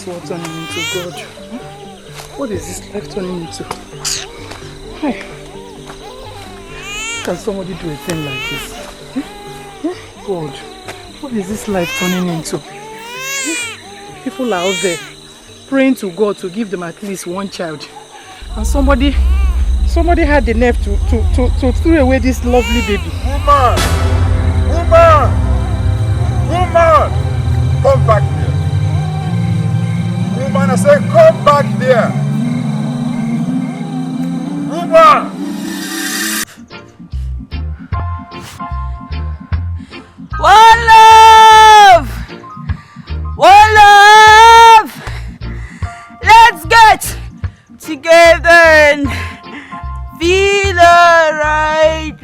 this world turning into, God? What is this life turning into? Hey. How can somebody do a thing like this? God, what is this life turning into? People are out there praying to God to give them at least one child. And somebody had the nerve to throw away this lovely baby. Woman! Come back here. Woman, I say come back here. Woman! One love! One love! Let's get together and feel alright.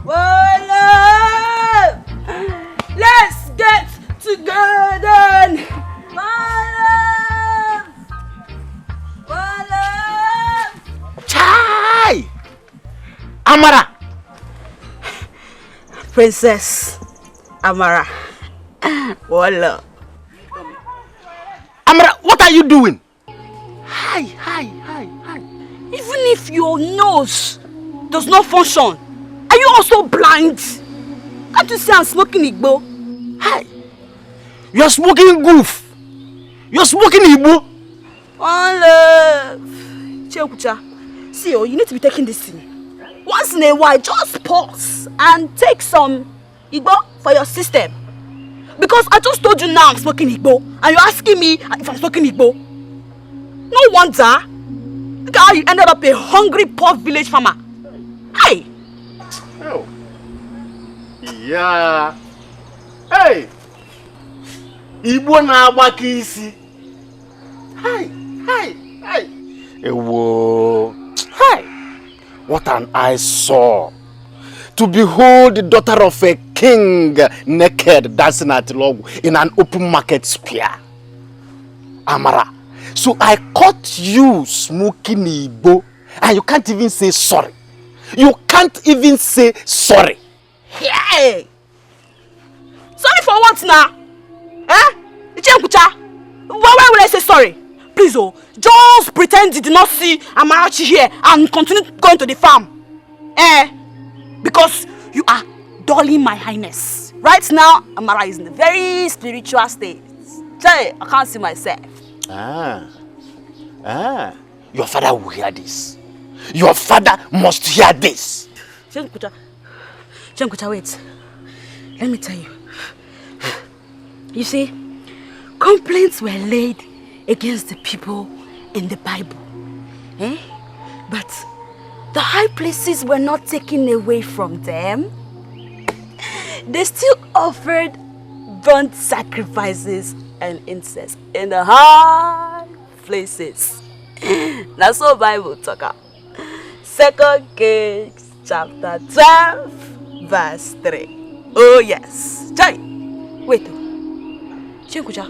One love! Let's get together. One love! One love! Chai! Amara! Princess Amara. One love. Amara, what are you doing? Hi. Even if your nose does not function, are you also blind? Can't you see I'm smoking Igbo? Hi. You're smoking goof. You're smoking Igbo. One love. Chekucha, see, you need to be taking this thing. Once in a while, just pause and take some Igbo for your system. Because I just told you now I'm smoking Igbo, and you're asking me if I'm smoking Igbo. No wonder. Look at how you ended up a hungry, poor village farmer. Hey! Oh. Yeah. Hey! Igbo na agbaka isi. Hi. Ewo. Hi. What an eyesore. To behold the daughter of a king naked dancing at log in an open market square. Amara. So I caught you smoking Igbo and you can't even say sorry. You can't even say sorry. Hey! Sorry for what now? Eh? Why will I say sorry? Please, just pretend you did not see Amarachi here and continue going to the farm. Because you are dulling my highness. Right now, Amara is in a very spiritual state. I can't see myself. Your father will hear this. Your father must hear this. Chenkucha, wait. Let me tell you. You see, complaints were laid against the people in the Bible. But the high places were not taken away from them. They still offered burnt sacrifices and incense in the high places. That's what the Bible talk about. 2 Kings chapter 12 verse 3. Oh yes. Jai. Wait. Chenkucha.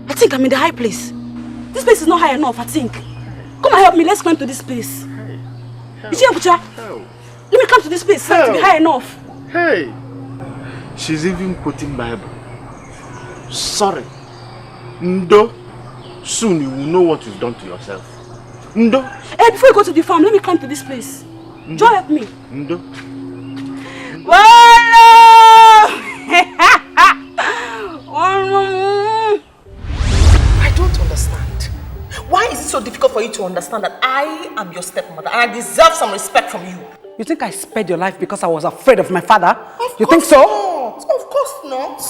I think I'm in the high place. This place is not high enough, I think. Come and help me. Let's climb to this place. Chenkucha. Let me come to this place. To be high enough. Hey. She's even quoting Bible. Sorry. Ndo. Soon you will know what you've done to yourself. Ndo. Hey, before you go to the farm, let me climb to this place. Ndo. Joy, help me. Ndo. I don't understand. Why is it so difficult for you to understand that I am your stepmother and I deserve some respect from you? You think I spared your life because I was afraid of my father? You think so? Not. Of course not.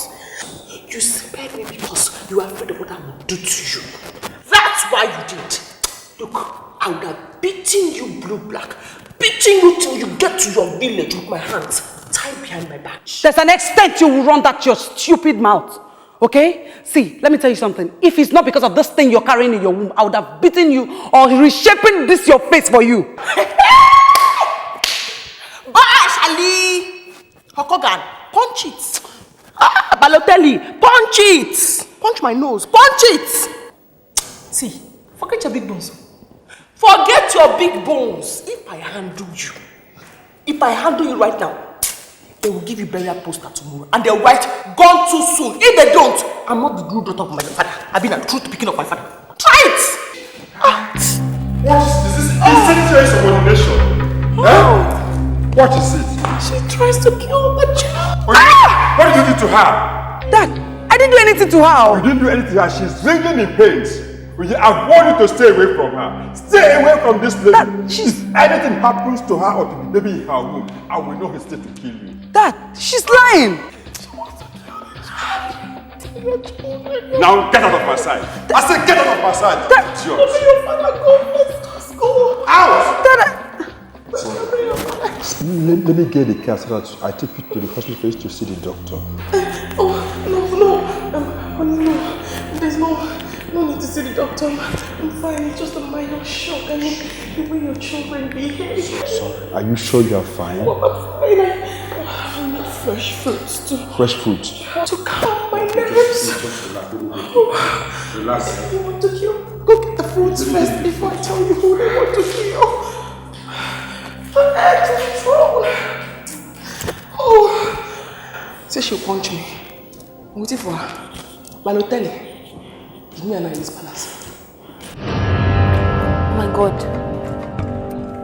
You spared me because you are afraid of what I will do to you. That's why you did. Look, I would have beaten you blue-black. Beating you till you get to your village with my hands tied behind my back. There's an extent you will run that your stupid mouth. Okay? See, let me tell you something. If it's not because of this thing you're carrying in your womb, I would have beaten you or reshaping this your face for you. Bye, Shali! Hokogan, punch it. Balotelli, Punch it. Punch my nose. Punch it. See, forget your big bones. Forget your big bones. If I handle you right now, they will give you burial poster tomorrow and they'll write, gone too soon. If they don't, I'm not the true daughter of my father. I've been a true picking of my father. Try it! What is this? Incendiary subordination. What is it? She tries to kill my child. What did you do to her? Dad, I didn't do anything to her. You didn't do anything to her. She's writhing in pains. I've warned you to stay away from her. Stay away from this place. Dad, if anything happens to her or to the baby in her womb, I will not hesitate to kill you. Dad, she's lying. Now get out of my sight. I said get out of my sight. It's yours. Your father, let's go. Out! Dad, Let me get the car so that I take you to the hospital for you to see the doctor. No. There's no need to see the doctor. I'm fine. It's just a minor shock. I mean, the way your children behave. Sorry. Are you sure you are fine? I'm fine. I need fresh fruits to... Fresh fruit. To calm my nerves. Relax. You want to kill? Go get the fruits first before I tell you who they want to kill. What's wrong? Say she'll punch me. I'm waiting for her. Balotelli, give me an eye in this palace. Oh my God.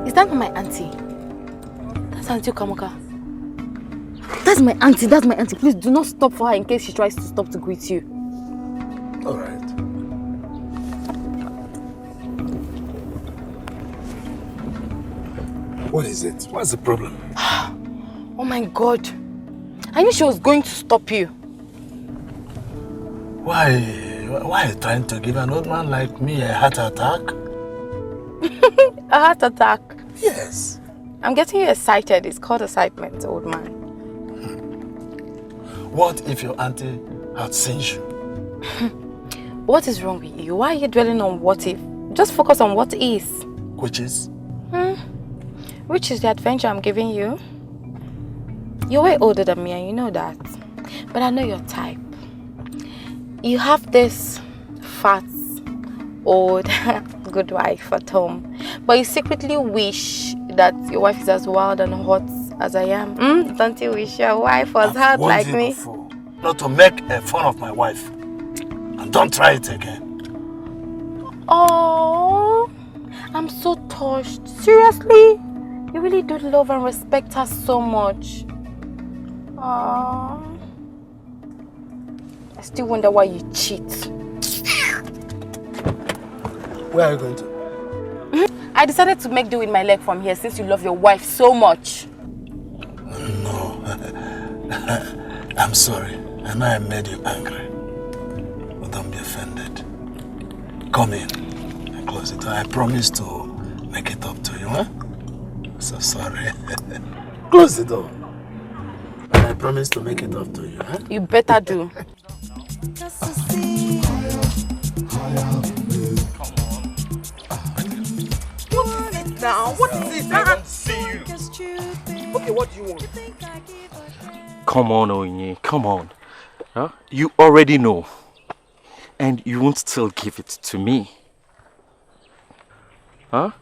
Is that not my auntie? That's Auntie Kamoka. That's my auntie. Please do not stop for her in case she tries to stop to greet you. Alright. What is it? What's the problem? Oh my God. I knew she was going to stop you. Why are you trying to give an old man like me a heart attack? A heart attack? Yes. I'm getting you excited. It's called excitement, old man. What if your auntie had seen you? What is wrong with you? Why are you dwelling on what if? Just focus on what is. Which is? Which is the adventure I'm giving you. You're way older than me and you know that. But I know your type. You have this fat, old, good wife at home. But you secretly wish that your wife is as wild and hot as I am. Don't you wish your wife was hot like me? Before, not to make fun of my wife. And don't try it again. Oh, I'm so touched. Seriously? You really do love and respect her so much. Aww. I still wonder why you cheat. Where are you going to? I decided to make do with my leg from here since you love your wife so much. No. I'm sorry. I know I made you angry. But don't be offended. Come in and close it. I promise to make it up to you, huh? So sorry. Close the door. I promise to make it up to you, huh? You better do. Now, what is this? I don't see you. Okay, what do you want? Come on, Oinye, come on. Huh? You already know. And you won't still give it to me. Huh?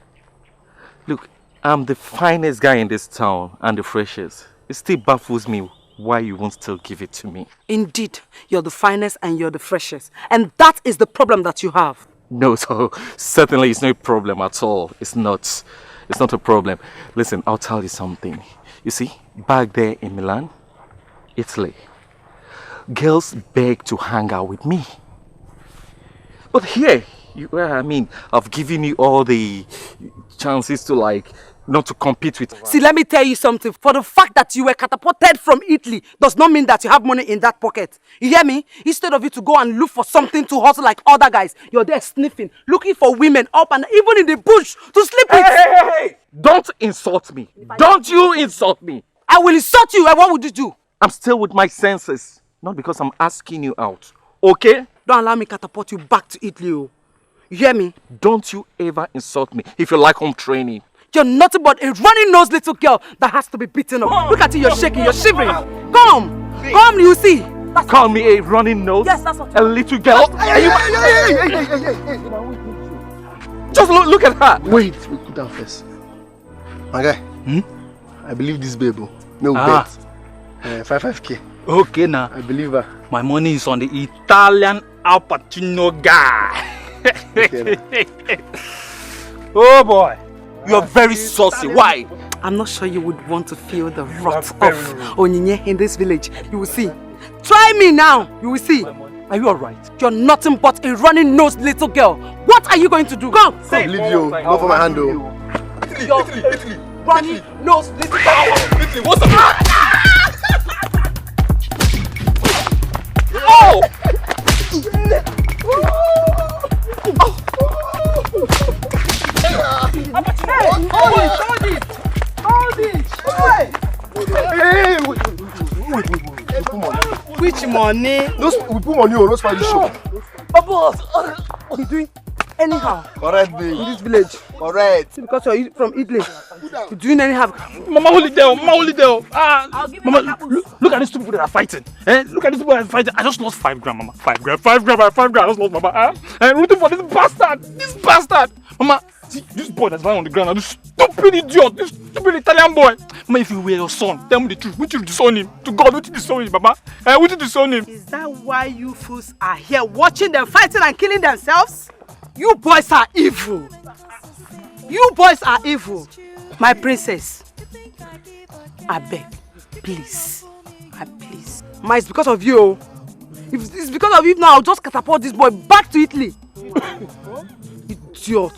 Look, I'm the finest guy in this town and the freshest. It still baffles me why you won't still give it to me. Indeed, you're the finest and you're the freshest. And that is the problem that you have. No, so certainly it's no problem at all. It's not a problem. Listen, I'll tell you something. You see, back there in Milan, Italy, girls beg to hang out with me. But here, I've given you all the chances to not to compete with. See, let me tell you something. For the fact that you were catapulted from Italy does not mean that you have money in that pocket. You hear me? Instead of you to go and look for something to hustle like other guys, you're there sniffing, looking for women up and even in the bush to sleep with. Hey! Don't insult me. Don't you insult me. I will insult you. And what would you do? I'm still with my senses. Not because I'm asking you out. Okay? Don't allow me catapult you back to Italy. Oh. You hear me? Don't you ever insult me if you like home training. You're nothing but a runny-nosed little girl that has to be beaten up. Look at you, you're shaking, you're shivering. Come, you see. That's Call me a running nose? Yes, that's what a little girl? Hey. Just look at her. Wait, put down first. My guy, I believe this babe. No bet. 5k. Okay, now. I believe her. My money is on the Italian Al Pacino guy. Okay, Oh boy. You're very saucy. Why? I'm not sure you would want to feel the wrath of Onyinye in this village. You will see. Try me now. You will see. Are you alright? You're nothing but a running-nosed little girl. What are you going to do? Go! I believe you. Not for my hand though. Italy. Running-nosed little girl. Italy, what's up? Oh! Hold it! Which money? We put money on those for the show. Bubbles! What are you doing? Anyhow. Correct me. In this village. Correct. Because you're from Italy. You're doing anyhow. Mama, hold it down. Mama, hold it down. Mama, look at these two people that are fighting. Look at these people that are fighting. I just lost 5 grand, Mama. 5 grand. I just lost, Mama. I'm rooting for this bastard. Mama, see, this boy that's lying on the ground, this stupid idiot, this stupid Italian boy. Mama, if you were your son, tell me the truth. Would you disown him? To God, would you disown him, Mama? Would you disown him? Is that why you fools are here watching them fighting and killing themselves? You boys are evil. You boys are evil. My princess. I beg, please. Please. Ma, it's because of you. If it's because of you now, I'll just catapult this boy back to Italy. Idiot.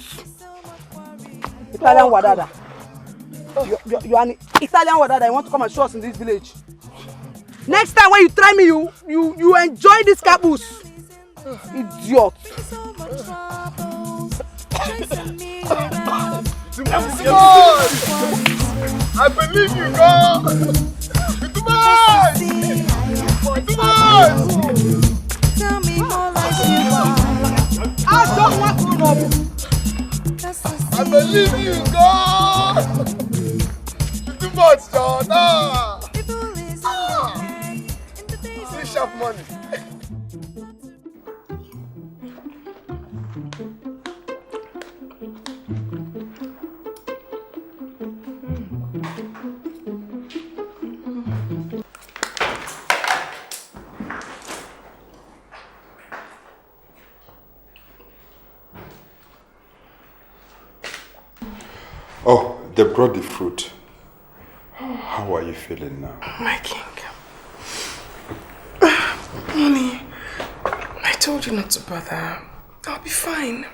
Italian wadada. You're an Italian wadada. You want to come and show us in this village. Next time when you try me, you enjoy this caboose. Idiot. I believe you, God. It's mine. Tell me more like you are. I don't want to know. I believe you, God. It's too much, John. See sharp money. Oh, they brought the fruit. How are you feeling now? My king. Honey, I told you not to bother. I'll be fine.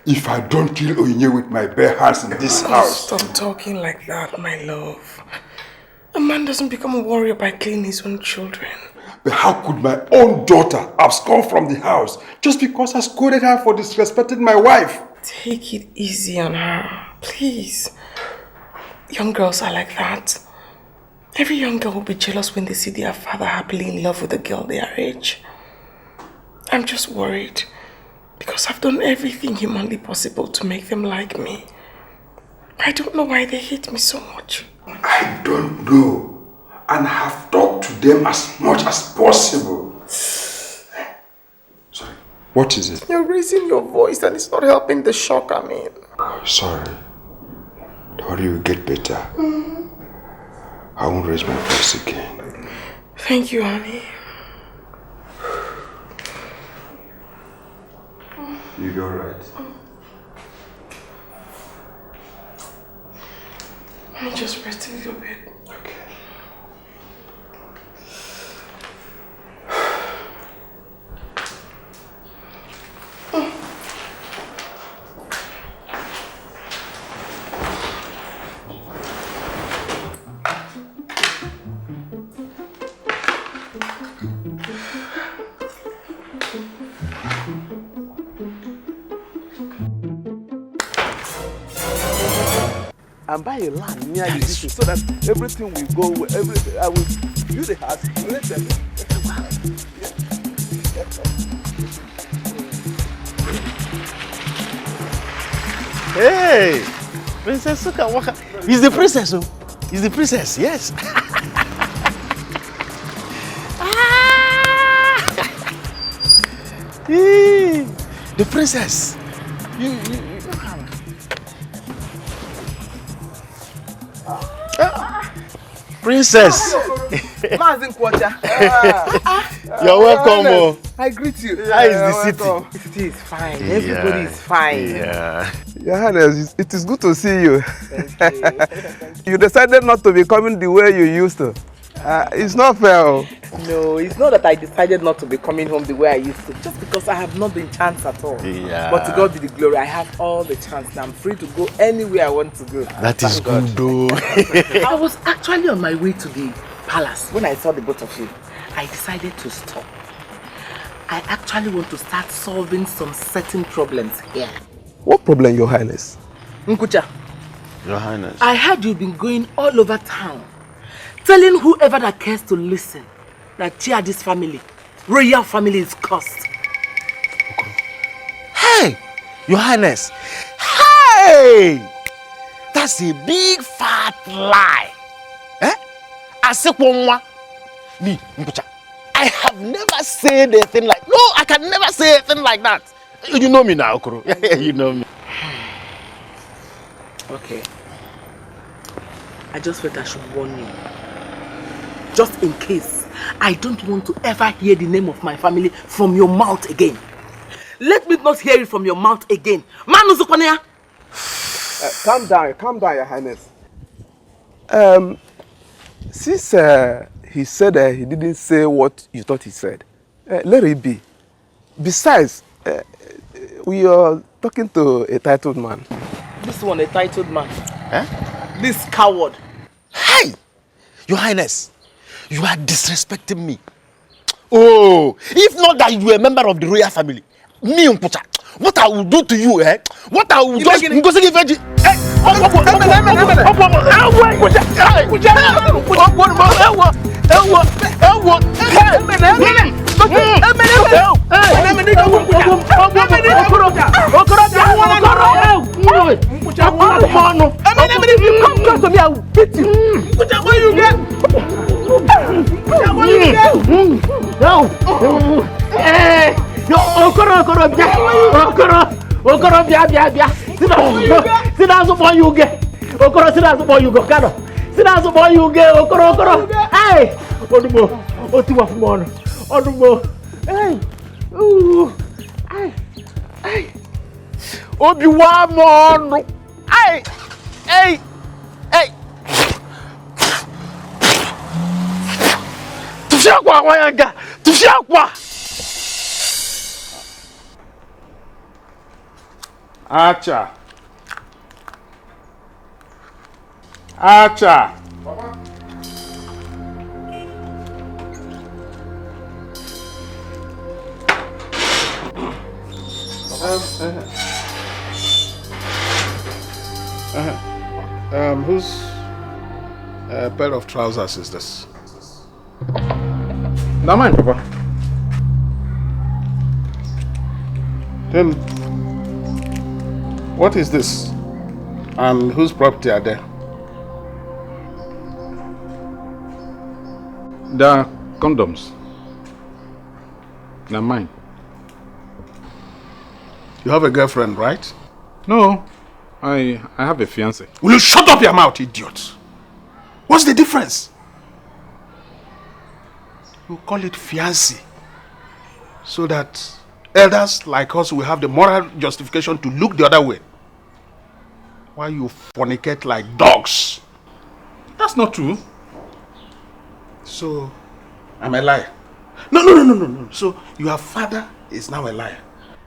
If I don't kill Onyinye with my bare hands in this house... Stop talking like that, my love. A man doesn't become a warrior by killing his own children. But how could my own daughter abscond from the house just because I scolded her for disrespecting my wife? Take it easy on her, please. Young girls are like that. Every young girl will be jealous when they see their father happily in love with a girl their age. I'm just worried because I've done everything humanly possible to make them like me. I don't know why they hate me so much. I don't know. And have talked to them as much as possible. Sorry, what is it? You're raising your voice and it's not helping the shock I'm in. Sorry. Don't worry, you'll get better. I won't raise my voice again. Thank you, honey. You'll be alright. Let me just rest a little bit. Okay. And buy a land near the city so that everything will go. I will build a house. Hey, Princess Suka Waka. He's the princess, oh. He's the princess, yes. Hey, the princess. You. Princess. You're welcome. I greet you. How is the city? The city is fine. Everybody is fine. Yeah. Your Highness, it is good to see you. Thank you. You decided not to be coming the way you used to. It's not fair. No, it's not that I decided not to be coming home the way I used to. Just because I have not been chance at all. Yeah. But to God be the glory, I have all the chance. And I'm free to go anywhere I want to go. That is good though. I was actually on my way to the palace when I saw the both of you. I decided to stop. I actually want to start solving some certain problems here. What problem, Your Highness? Nkucha, Your Highness. I heard you've been going all over town, telling whoever that cares to listen that this family, royal family, is cursed. Hey, Your Highness. Hey, that's a big fat lie. Eh? I said me, Nkucha. I have never said anything like. No, I can never say anything like that. You know me now, Okoro. You know me. Okay. I just felt I should warn you. Just in case, I don't want to ever hear the name of my family from your mouth again. Let me not hear it from your mouth again. Calm down, Your Highness. Since he said he didn't say what you thought he said, let it be. Besides, we are talking to a titled man. This one, a titled man. Eh? This coward. Hey, Your Highness, you are disrespecting me. Oh, if not that you are a member of the royal family, me, Nkucha, what I will do to you, eh? What I will just go to the If you come close to me, I will beat you. Where you get? Where you get? No. Okoro, sit down, so boy you get. Okoro, sit down, so boy you go. Sit down, so boy you get. Okoro. Hey, Odumo, Otiwa Fumono, Odumo. Hey, ooh, hey, Obiwa Mono. Hey. Tufiakwa wayanga, tufiakwa. Acha. Papa. Whose pair of trousers is this? Not mine, Papa. Then, what is this? And whose property are there? They are condoms. They're mine. You have a girlfriend, right? No, I have a fiancé. Will you shut up your mouth, idiot? What's the difference? You call it fiancé so that elders like us will have the moral justification to look the other way. Why you fornicate like dogs? That's not true. So, I'm a liar. No. So, your father is now a liar.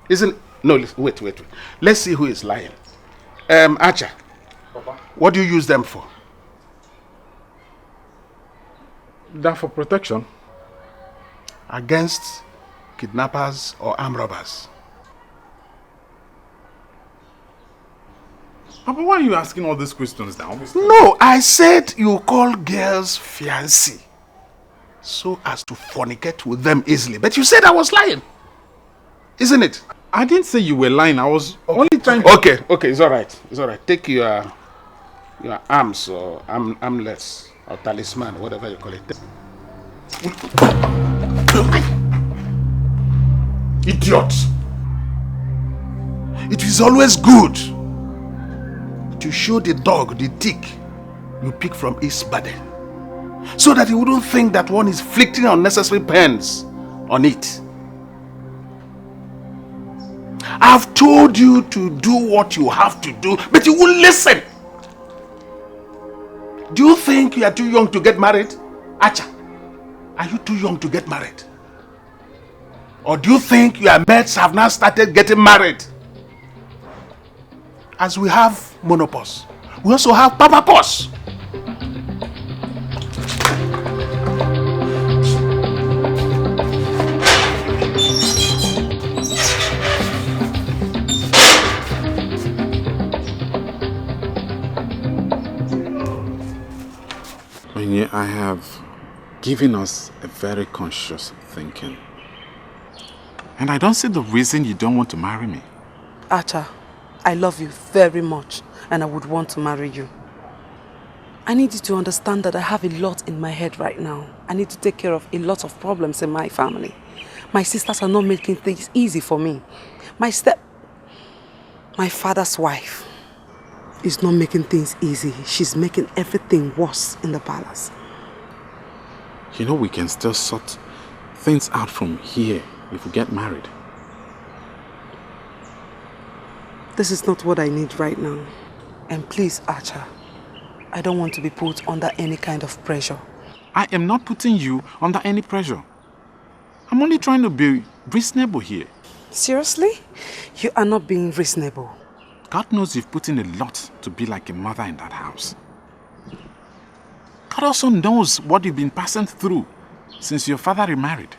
Isn't... No, wait. Let's see who is lying. Acha. Papa. What do you use them for? They're for protection. Against kidnappers or armed robbers? Papa, why are you asking all these questions now? No, I said you call girls fiancé so as to fornicate with them easily. But you said I was lying. Isn't it? I didn't say you were lying. I was only trying to... Okay, it's all right. Take your arms or armlets or talisman, whatever you call it. Idiot! It is always good to show the dog the tick you pick from his body. so that he wouldn't think that one is inflicting unnecessary pains on it. I've told you to do what you have to do, but you won't listen. Do you think you are too young to get married? Acha, are you too young to get married? Or do you think your mates have now started getting married? As we have monopause, we also have papapause. I have given us a very conscious thinking. And I don't see the reason you don't want to marry me. Acha, I love you very much and I would want to marry you. I need you to understand that I have a lot in my head right now. I need to take care of a lot of problems in my family. My sisters are not making things easy for me. My father's wife is not making things easy. She's making everything worse in the palace. You know, we can still sort things out from here if we get married. This is not what I need right now. And please, Acha, I don't want to be put under any kind of pressure. I am not putting you under any pressure. I'm only trying to be reasonable here. Seriously? You are not being reasonable. God knows you've put in a lot to be like a mother in that house. God also knows what you've been passing through since your father remarried.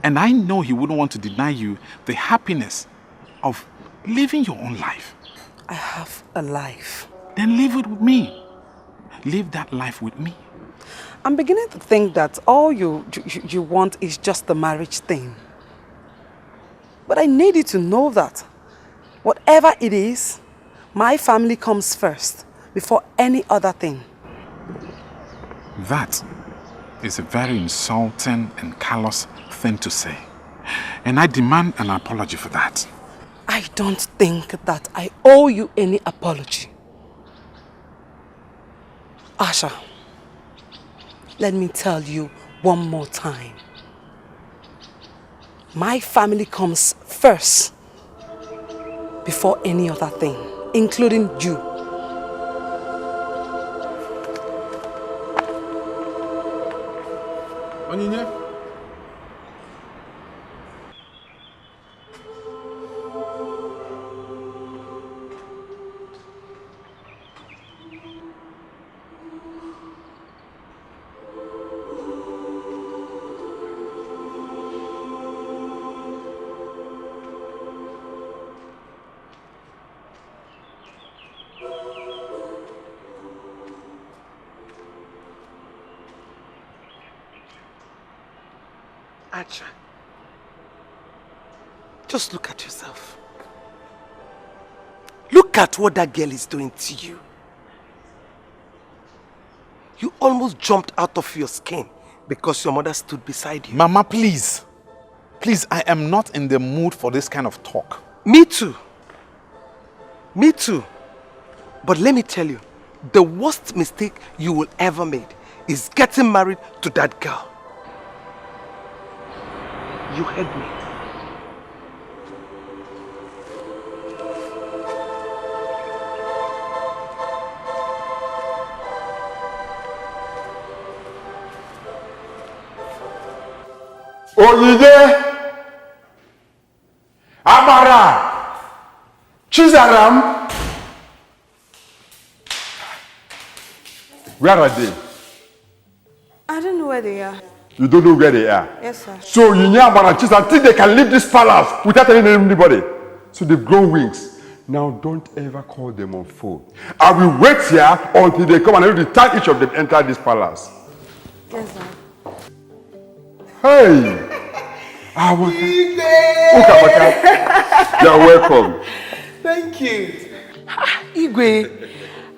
And I know he wouldn't want to deny you the happiness of living your own life. I have a life. Then live it with me. Live that life with me. I'm beginning to think that all you want is just the marriage thing. But I need you to know that whatever it is, my family comes first before any other thing. That is a very insulting and callous thing to say. And I demand an apology for that. I don't think that I owe you any apology. Asha, let me tell you one more time. My family comes first before any other thing, including you. Onyinye? Acha, just look at yourself. Look at what that girl is doing to you. You almost jumped out of your skin because your mother stood beside you. Mama, please. Please, I am not in the mood for this kind of talk. Me too. Me too. But let me tell you, the worst mistake you will ever make is getting married to that girl. You heard me. Oyide, Amara, Chizaram. Where are they? I don't know where they are. You don't know where they are? Yes, sir. So you need Amara and Chizaram until they can leave this palace without telling anybody. So they've grown wings. Now don't ever call them on phone. I will wait here until they come and I will return each of them enter this palace. Yes, sir. Hey! You're welcome. Thank you. Igwe,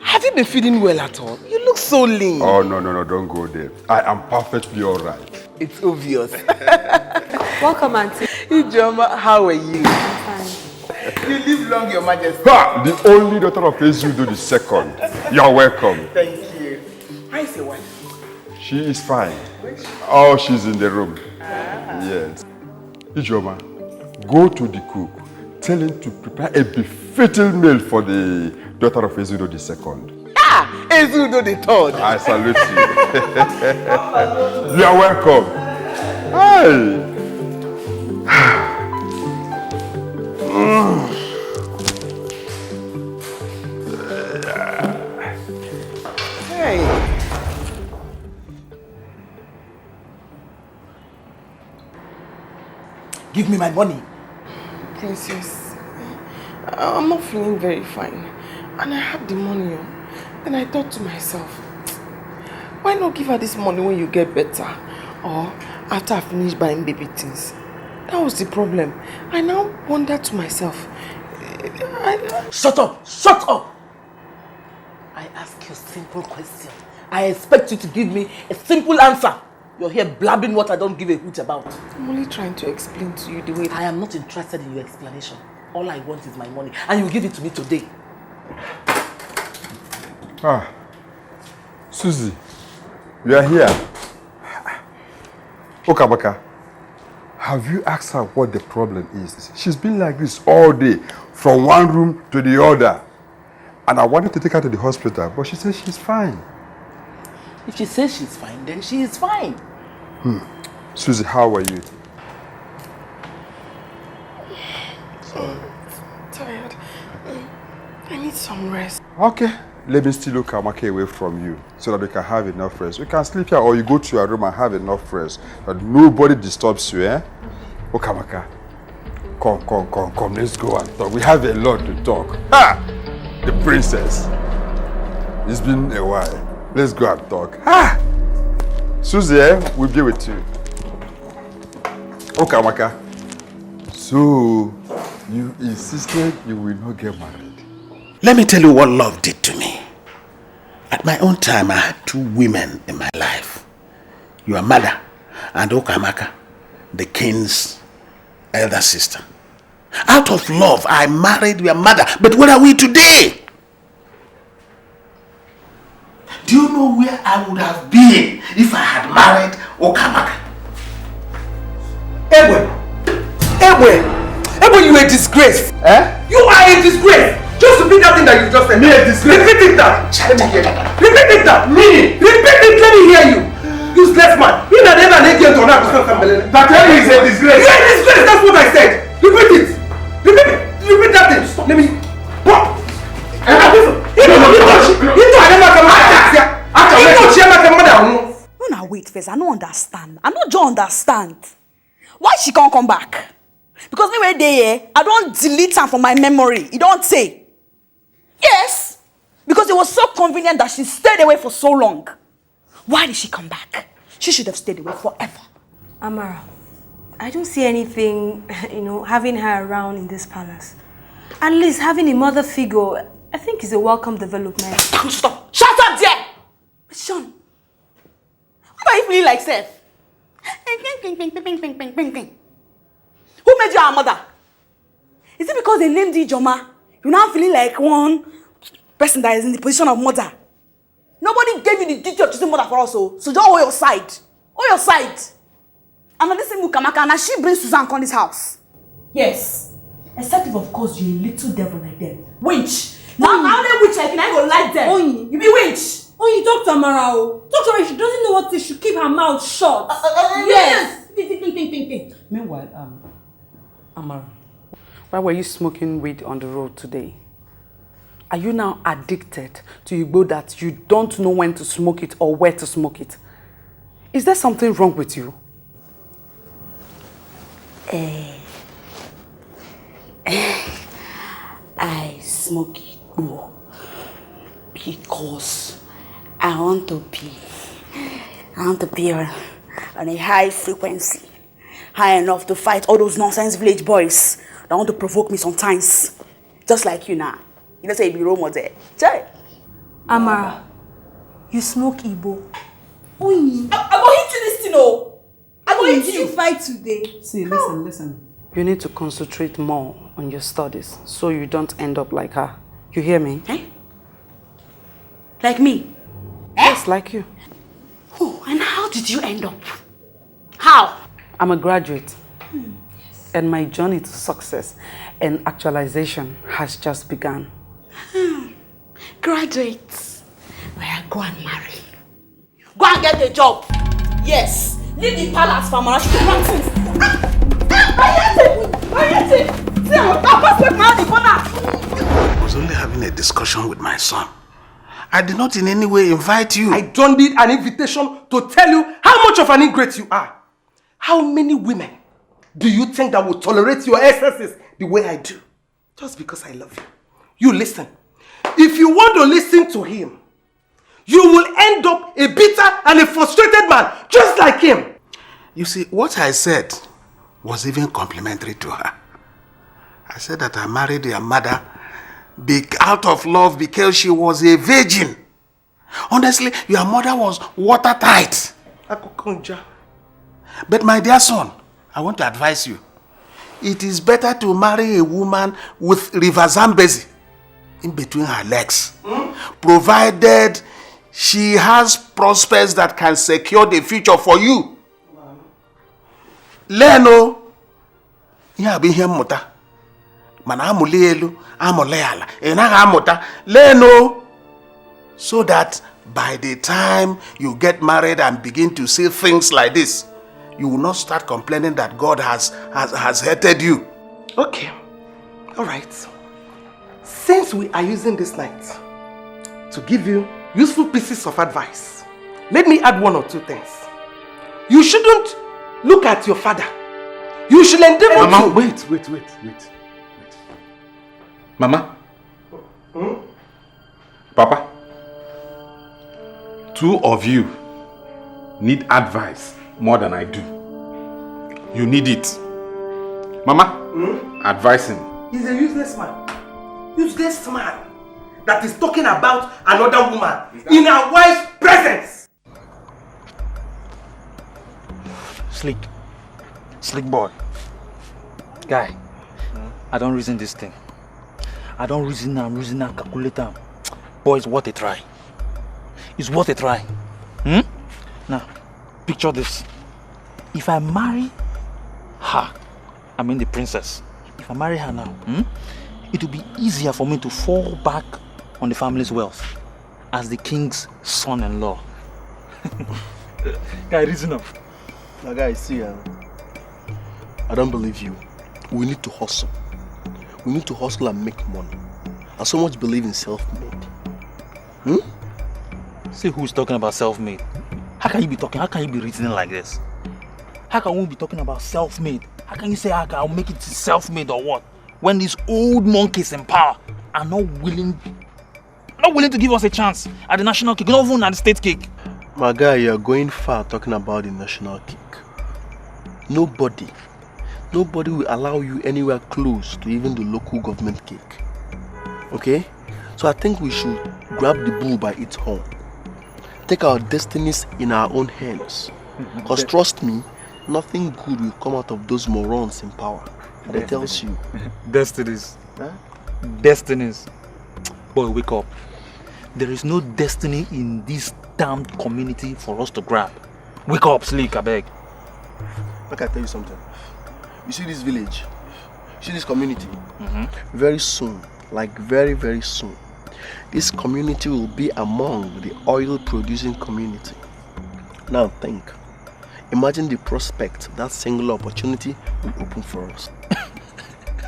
have you been feeling well at all? You look so lean. Oh, no, don't go there. I am perfectly all right. It's obvious. Welcome, Auntie. Ijoma, how are you? I'm fine. You live long, Your Majesty. Ha! The only daughter of Ezudo II. You're welcome. Thank you. How Where's your wife? She is fine. Oh, she's in the room. Yes. Ijoma, go to the cook. Tell him to prepare a befitting meal for the daughter of Ezudo II. Ah! Ezudo III. I salute you. You are welcome. Hi. Hey. Give me my money. Princess, I'm not feeling very fine. And I have the money. Then I thought to myself, why not give her this money when you get better? Or after I finish buying baby things. That was the problem. I now wonder to myself. Shut up! Shut up! I ask you a simple question. I expect you to give me a simple answer. You're here blabbing what I don't give a hoot about. I'm only trying to explain to you the way... I am not interested in your explanation. All I want is my money. And you give it to me today. Ah, Susie, you are here. Okabaka, have you asked her what the problem is? She's been like this all day, from one room to the other. And I wanted to take her to the hospital, but she says she's fine. If she says she's fine, then she is fine. Susie, how are you? Tired. I need some rest. Okay, let me still look Amaka away from you so that we can have enough rest. We can sleep here or you go to your room and have enough rest. That nobody disturbs you, eh? Okay, Amaka. Come, let's go and talk. We have a lot to talk. Ha! The princess. It's been a while. Let's go and talk. Ha! Susie, we'll be with you. Okay, Amaka. So, you insisted you will not get married. Let me tell you what love did to me. At my own time, I had two women in my life. Your mother and Okamaka, the king's elder sister. Out of love, I married your mother. But where are we today? Do you know where I would have been if I had married Okamaka? Ebwe, you are a disgrace. Eh? You are a disgrace. Just repeat that thing that you just said. Me a disgrace. Repeat it that. Let me hear you. Repeat it that. Me. Repeat it. Let me hear you. Useless man. You know never again to not that is a disgrace. You are a disgrace. That's what I said. Repeat it. Repeat it. Repeat that thing. Let me. What? No, wait first. I don't understand. I don't just understand. Why she can't come back? Because me when they here, I don't delete her from my memory. You don't say. Yes. Because it was so convenient that she stayed away for so long. Why did she come back? She should have stayed away forever. Amara, I don't see anything, having her around in this palace. At least having a mother figure, I think is a welcome development. Stop! Shut up there! Sean, what are you feeling like, Seth? Who made you our mother? Is it because they named you Joma? You're now feeling like one person that is in the position of mother. Nobody gave you the duty of choosing mother for us, so just hold your side. Hold your side. I'm not listening to Kamaka, and she brings Susan to this house. Yes. Except if, of course, you're a little devil like them. Winch. Now, how they witch like I go like them. Onyi. You be winch. Onyi, talk to Amara. Talk to her. She doesn't know what to. She should keep her mouth shut. Yes. Meanwhile, Amara, why were you smoking weed on the road today? Are you now addicted to Igbo that you don't know when to smoke it or where to smoke it? Is there something wrong with you? I smoke Igbo because I want to be on a high frequency, high enough to fight all those nonsense village boys that want to provoke me sometimes, just like you now. You know, say you be role model. Amara, you smoke Igbo. Onyi. I go hit you this thing, oh. I go hit you. Fight today. See, listen. You need to concentrate more on your studies so you don't end up like her. You hear me? Eh? Like me? Yes. just like you. Oh, and how did you end up? How? I'm a graduate. And my journey to success and actualization has just begun. Graduates. Well, go and marry. Go and get a job. Yes. Leave the palace for Marashi. I was only having a discussion with my son. I did not in any way invite you. I don't need an invitation to tell you how much of an ingrate you are. How many women do you think that will tolerate your excesses the way I do? Just because I love you. You listen. If you want to listen to him, you will end up a bitter and a frustrated man, just like him. You see, what I said was even complimentary to her. I said that I married your mother out of love because she was a virgin. Honestly, your mother was watertight. But my dear son, I want to advise you. It is better to marry a woman with river Zambezi in between her legs. Provided she has prospects that can secure the future for you. Leno, ya be here muta. Mana amuli elu, amole ala. Enaga amuta. Leno, so that by the time you get married and begin to see things like this, you will not start complaining that God has hated you. Okay. All right. Since we are using this night to give you useful pieces of advice, let me add one or two things. You shouldn't look at your father. You should endeavor Mama, to... Wait. Mama? Papa? Two of you need advice more than I do. You need it. Mama, advise him. He's a useless man. Useless man that is talking about another woman in her wife's presence. Slick boy. Guy, I don't reason this thing. I don't reason and calculate them. Boy, it's worth a try. It's worth a try. Now, picture this. If I marry her, I mean the princess. If I marry her now, it will be easier for me to fall back on the family's wealth as the king's son-in-law. Guy, reason up. Now guys, see, I don't believe you. We need to hustle. We need to hustle and make money. I so much believe in self-made. See who's talking about self-made? How can you be talking? How can you be reasoning like this? How can we be talking about self-made? How can you say I'll make it self-made or what? When these old monkeys in power are not willing to give us a chance at the national cake, not even at the state cake. My guy, you're going far talking about the national cake. Nobody will allow you anywhere close to even the local government cake. Okay? So I think we should grab the bull by its horn. Take our destinies in our own hands. Because trust me, nothing good will come out of those morons in power. That tells you. Destinies. Destinies. Boy, wake up. There is no destiny in this damned community for us to grab. Wake up, Slick, I beg. Look, I tell you something. You see this village? You see this community? Very soon, like very, very soon, this community will be among the oil-producing community. Now think. Imagine the prospect that single opportunity will open for us.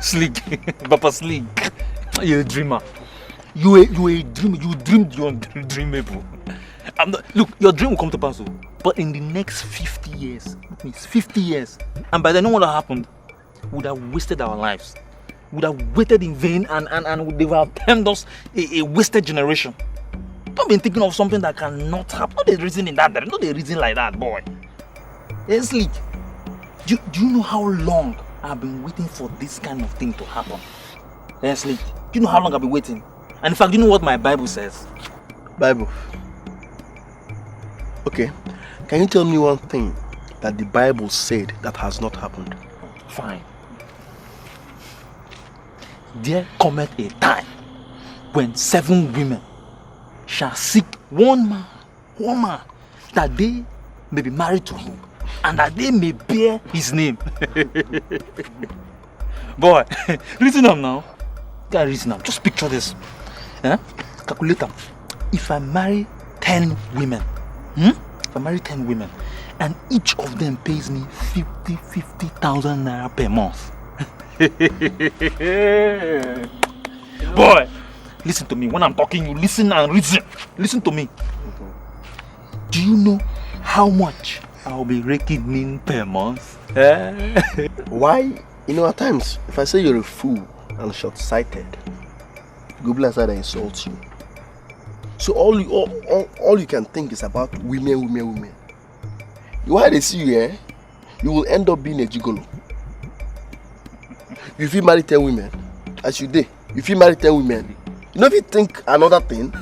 Slick, Papa Slick, you're a dreamer. You a dreamer. You dreamed your dreamable. Look, your dream will come to pass, but in the next 50 years, that means 50 years, and by then, know what happened? We would have wasted our lives. We would have waited in vain, and they would have termed us a wasted generation. Don't be thinking of something that cannot happen. Not the reason in that. Not the reason like that, boy. Yes, Slick. Do you know how long I've been waiting for this kind of thing to happen? Yes, Slick. Do you know how long I've been waiting? And in fact, do you know what my Bible says? Bible. Okay. Can you tell me one thing that the Bible said that has not happened? Fine. There cometh a time when 7 women shall seek one man woman that they may be married to him and that they may bear his name. Boy, reason up now. Guys, reason up. Just picture this. Calculate them. If I marry 10 women, if I marry 10 women, and each of them pays me 50,000 naira per month. Boy, listen to me. When I'm talking, you listen and reason. Listen to me. Do you know how much I'll be raking in per month? Why? You know, at times, if I say you're a fool and short-sighted, Google has that insults you. So all you can think is about women. Why they see you, you will end up being a gigolo. If you marry 10 women, as you did, if you marry 10 women, you know if you think another thing?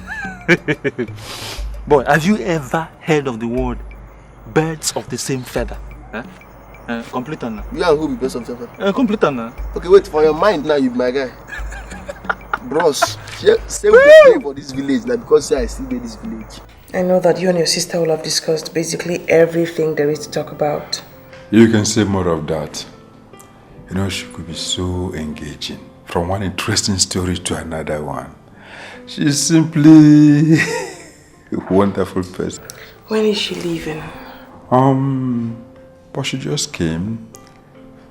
Boy, have you ever heard of the word birds of the same feather? Complete on now. You and who be birds of the same feather? Complete on now. Okay, wait, for your mind now, you my guy. Bros, say we dey for this village now because I still in this village. I know that you and your sister will have discussed basically everything there is to talk about. You can say more of that. You know, she could be so engaging. From one interesting story to another one. She's simply a wonderful person. When is she leaving? But she just came.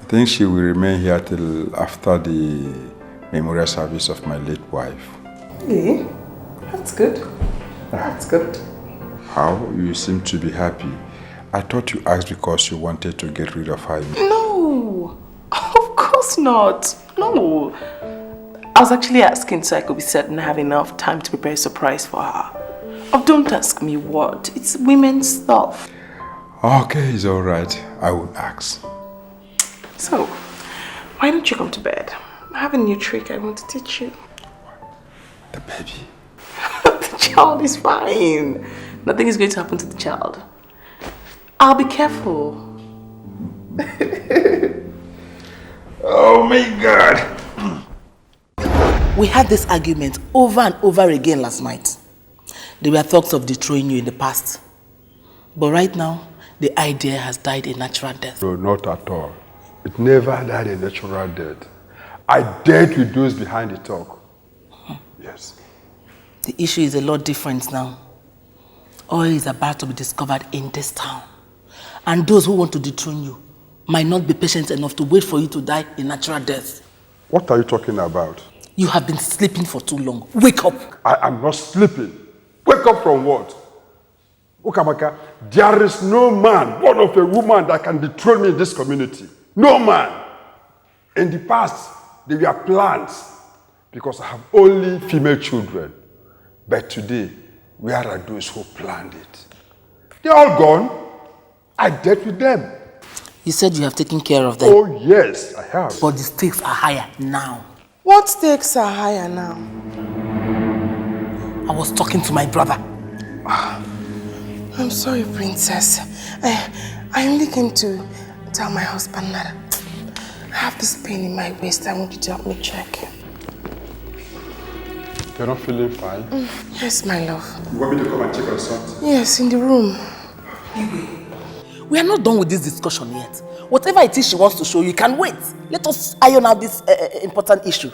I think she will remain here till after the memorial service of my late wife. Really? That's good. That's good. How? You seem to be happy. I thought you asked because you wanted to get rid of her. No! Of course not. No. I was actually asking so I could be certain I have enough time to prepare a surprise for her. Oh, don't ask me what. It's women's stuff. Okay, it's all right. I will ask. So, why don't you come to bed? I have a new trick I want to teach you. The baby. The child is fine. Nothing is going to happen to the child. I'll be careful. Oh my God. We had this argument over and over again last night. There were thoughts of destroying you in the past. But right now, the idea has died a natural death. No, not at all. It never died a natural death. I dared with those behind the talk. Yes. The issue is a lot different now. Oil is about to be discovered in this town. And those who want to dethrone you might not be patient enough to wait for you to die a natural death. What are you talking about? You have been sleeping for too long. Wake up! I am not sleeping. Wake up from what? Ukamaka, there is no man, born of a woman, that can dethrone me in this community. No man. In the past, there were plans because I have only female children. But today, where are those who planned it? They're all gone. I dealt with them. You said you have taken care of them. Oh, yes, I have. But the stakes are higher now. What stakes are higher now? I was talking to my brother. I'm sorry, princess. I only came to tell my husband that I have this pain in my waist. I want you to help me check. You're not feeling fine? Yes, my love. You want me to come and check on something? Yes, in the room. We are not done with this discussion yet. Whatever it is she wants to show you, can wait. Let us iron out this important issue.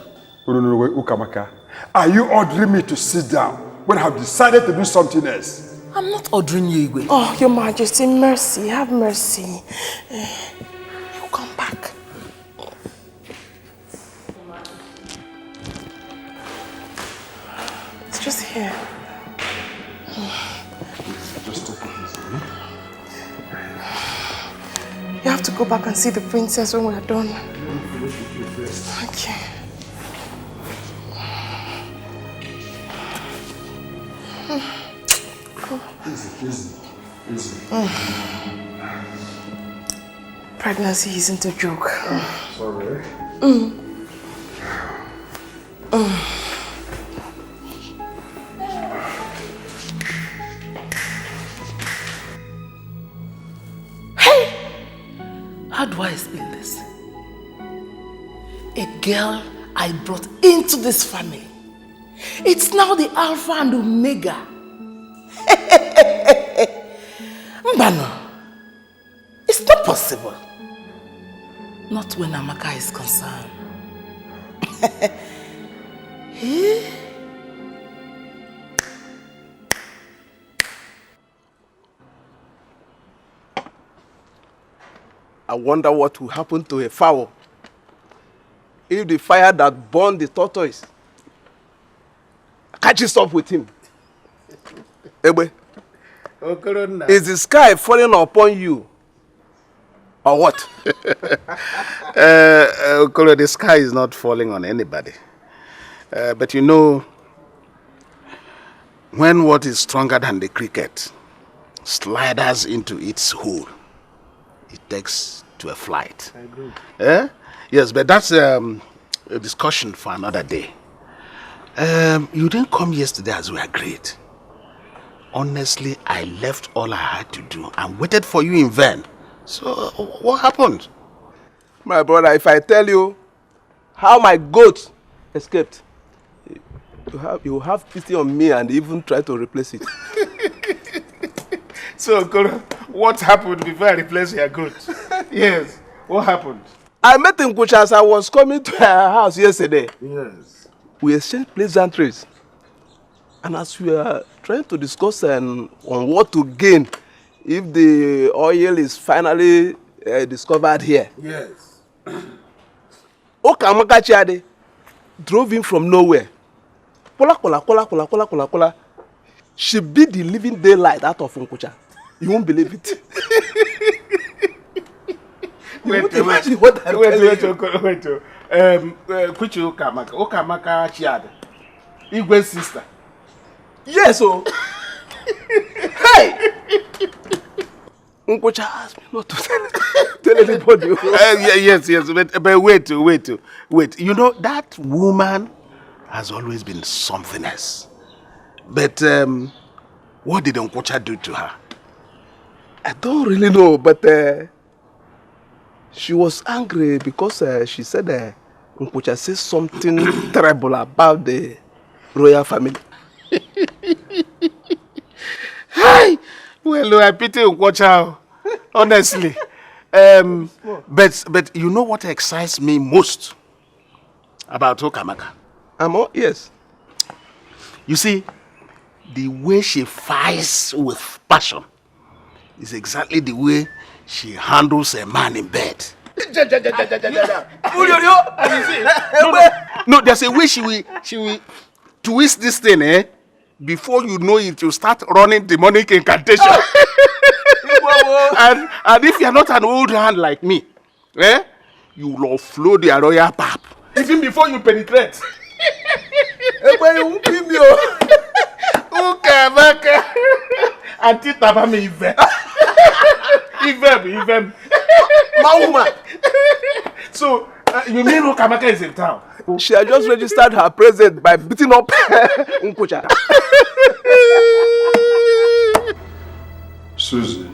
No, wait, Ukamaka. Are you ordering me to sit down when I have decided to do something else? I'm not ordering you, Igwe. Oh, Your Majesty, mercy. Have mercy. You come back. It's just here. Just take it easy. You have to go back and see the princess when we're done. Okay. Easy. Pregnancy isn't a joke. Sorry. Hey! How do I explain this? A girl I brought into this family. It's now the Alpha and Omega. Not when Amaka is concerned. I wonder what will happen to a fowl if the fire that burned the tortoise catches up with him. Egbe, is the sky falling upon you or what? Okoro, the sky is not falling on anybody. But you know, when what is stronger than the cricket sliders into its hole, it takes to a flight. I agree. Yes, but that's a discussion for another day. You didn't come yesterday as we agreed. Honestly, I left all I had to do and waited for you in vain. So, what happened? My brother, if I tell you how my goat escaped, you will have pity on me and even try to replace it. So, Okoro, what happened before I replaced your goat? Yes, what happened? I met Nkucha as I was coming to her house yesterday. Yes. We exchanged pleasantries. And as we are trying to discuss on what to gain if the oil is finally discovered here. Yes. Okamaka Chiade drove in from nowhere. Kola. She beat the living daylight out of Nkucha. You won't believe it. Wait, Kuchi Okamaka Chiade. Igwe's sister. Yes, oh. Hey! Nkucha asked me not to tell anybody. Yes, but wait. You know, that woman has always been something else. But what did Nkucha do to her? I don't really know, but she was angry because she said Nkucha said something terrible about the royal family. Hi! Well, I pity Nkucha, honestly. But you know what excites me most about Okamaka? Yes. You see, the way she fights with passion is exactly the way she handles a man in bed. No, there's a way she will twist this thing, before you know it, you start running demonic incantation. and if you're not an old hand like me, you will offload the royal pap even before you penetrate. Auntie Tabame Ivem. My woman. So, you mean Okamaka is in town? She had just registered her present by beating up Nkucha. Susie,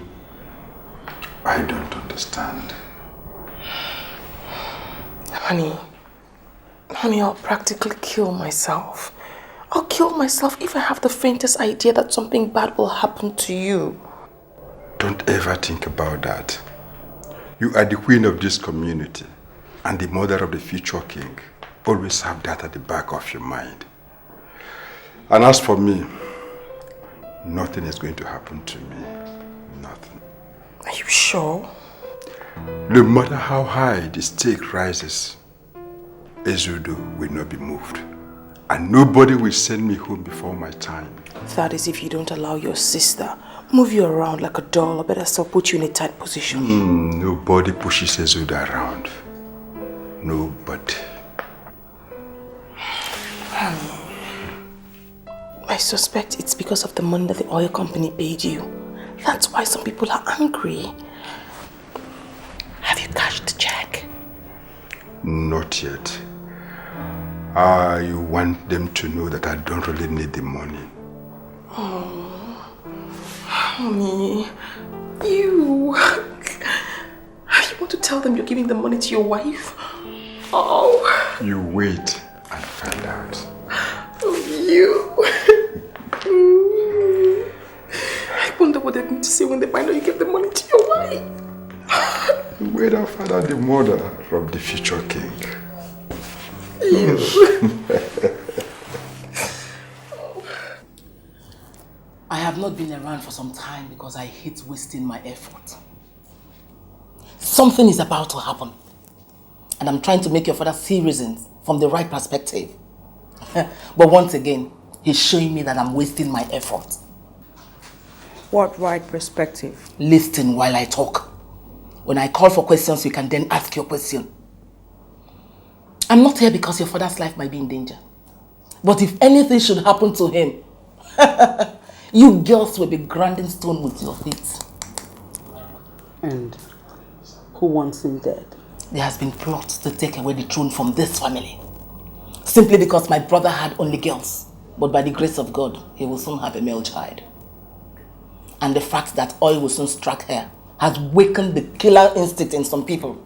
I don't understand. Honey, I'll practically kill myself. I'll kill myself if I have the faintest idea that something bad will happen to you. Don't ever think about that. You are the queen of this community and the mother of the future king. Always have that at the back of your mind. And as for me, nothing is going to happen to me. Nothing. Are you sure? No matter how high the stake rises, Ezudo will not be moved. And nobody will send me home before my time. That is if you don't allow your sister move you around like a doll, or better still put you in a tight position. Nobody pushes Ezudo around. Nobody. I suspect it's because of the money that the oil company paid you. That's why some people are angry. Have you cashed the check? Not yet. I want them to know that I don't really need the money. Oh, honey, you want to tell them you're giving the money to your wife? Oh. You wait and find out. I wonder what they're going to say when they find out you gave the money to your wife. You made our father the mother of the future king. I have not been around for some time because I hate wasting my effort. Something is about to happen. And I'm trying to make your father see reasons from the right perspective. But once again, he's showing me that I'm wasting my effort. What right perspective? Listen while I talk. When I call for questions, you can then ask your question. I'm not here because your father's life might be in danger. But if anything should happen to him, you girls will be grinding stone with your feet. And who wants him dead? There has been plots to take away the throne from this family. Simply because my brother had only girls. But by the grace of God, he will soon have a male child. And the fact that oil will soon strike her has wakened the killer instinct in some people.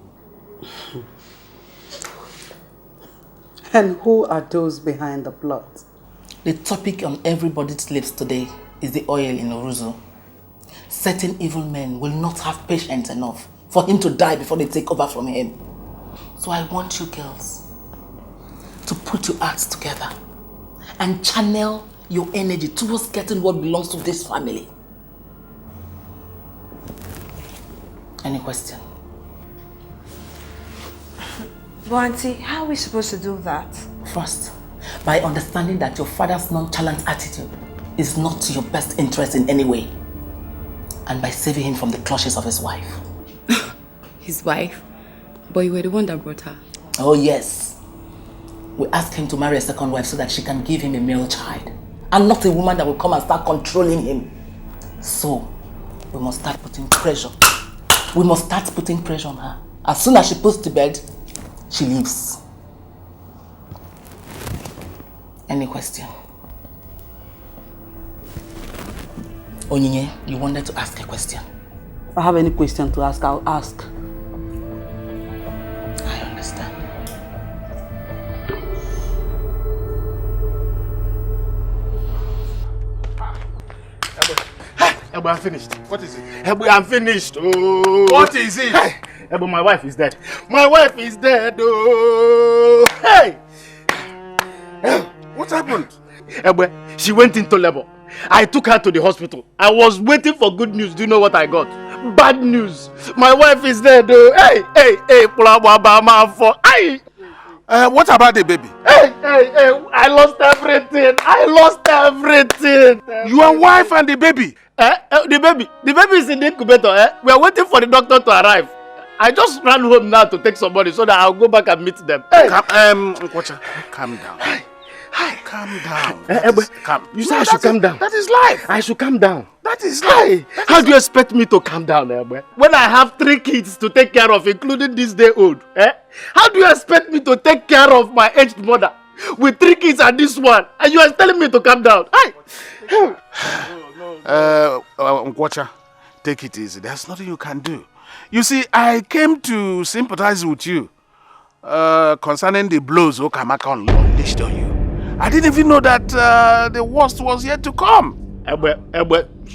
And who are those behind the plot? The topic on everybody's lips today is the oil in Oruzo. Certain evil men will not have patience enough for him to die before they take over from him. So I want you girls to put your acts together and channel your energy towards getting what belongs to this family. Any question? But Auntie, how are we supposed to do that? First, by understanding that your father's nonchalant attitude is not to your best interest in any way. And by saving him from the clutches of his wife. His wife? But you were the one that brought her. Oh yes. We asked him to marry a second wife so that she can give him a male child. And not a woman that will come and start controlling him. So, we must start putting pressure. We must start putting pressure on her. As soon as she puts to bed, she leaves. Any question? Onyinye, you wanted to ask a question. If I have any question to ask, I'll ask. I understand. Ebu, I'm finished. What is it? Ebu, I'm finished. Oh. What is it? Hey. Ebu, my wife is dead. My wife is dead. Oh. Hey. What happened? Ebu, she went into labor. I took her to the hospital. I was waiting for good news. Do you know what I got? Bad news. My wife is dead. Oh. Hey. Hey. What about the baby? Hey. I lost everything. Your wife and the baby? The baby is in the incubator. We are waiting for the doctor to arrive. I just ran home now to take somebody so that I'll go back and meet them. Hey. Okojie, calm down. Calm down. Calm. You say I should calm down. That is life. I should calm down. That is life. How do you expect me to calm down, when I have 3 kids to take care of, including this day old? How do you expect me to take care of my aged mother with 3 kids and this one? And you are telling me to calm down? Okojie, take it easy. There's nothing you can do. You see, I came to sympathize with you concerning the blows Okamaka unleashed on you. I didn't even know that the worst was yet to come.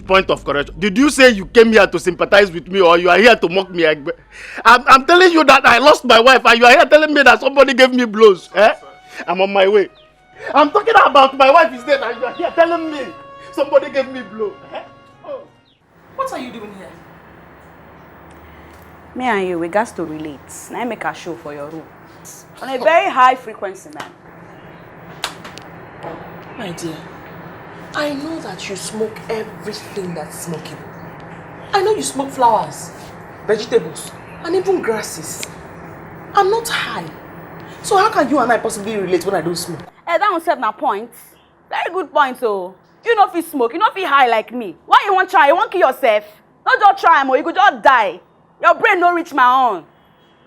Point of correction. Did you say you came here to sympathize with me or you are here to mock me? I'm telling you that I lost my wife and you are here telling me that somebody gave me blows. I'm on my way. I'm talking about my wife is dead and you are here telling me somebody gave me blows. What are you doing here? Me and you, we got to relate. Now I make a show for your room. On a very high frequency, man. My dear, I know that you smoke everything that's smokeable. I know you smoke flowers, vegetables, and even grasses. I'm not high. So how can you and I possibly relate when I don't smoke? That one said my point. Very good point, so. You know if you smoke, you know if you high like me. Why you want try? You want kill yourself? Not just try, or you could just die. Your brain no reach my own.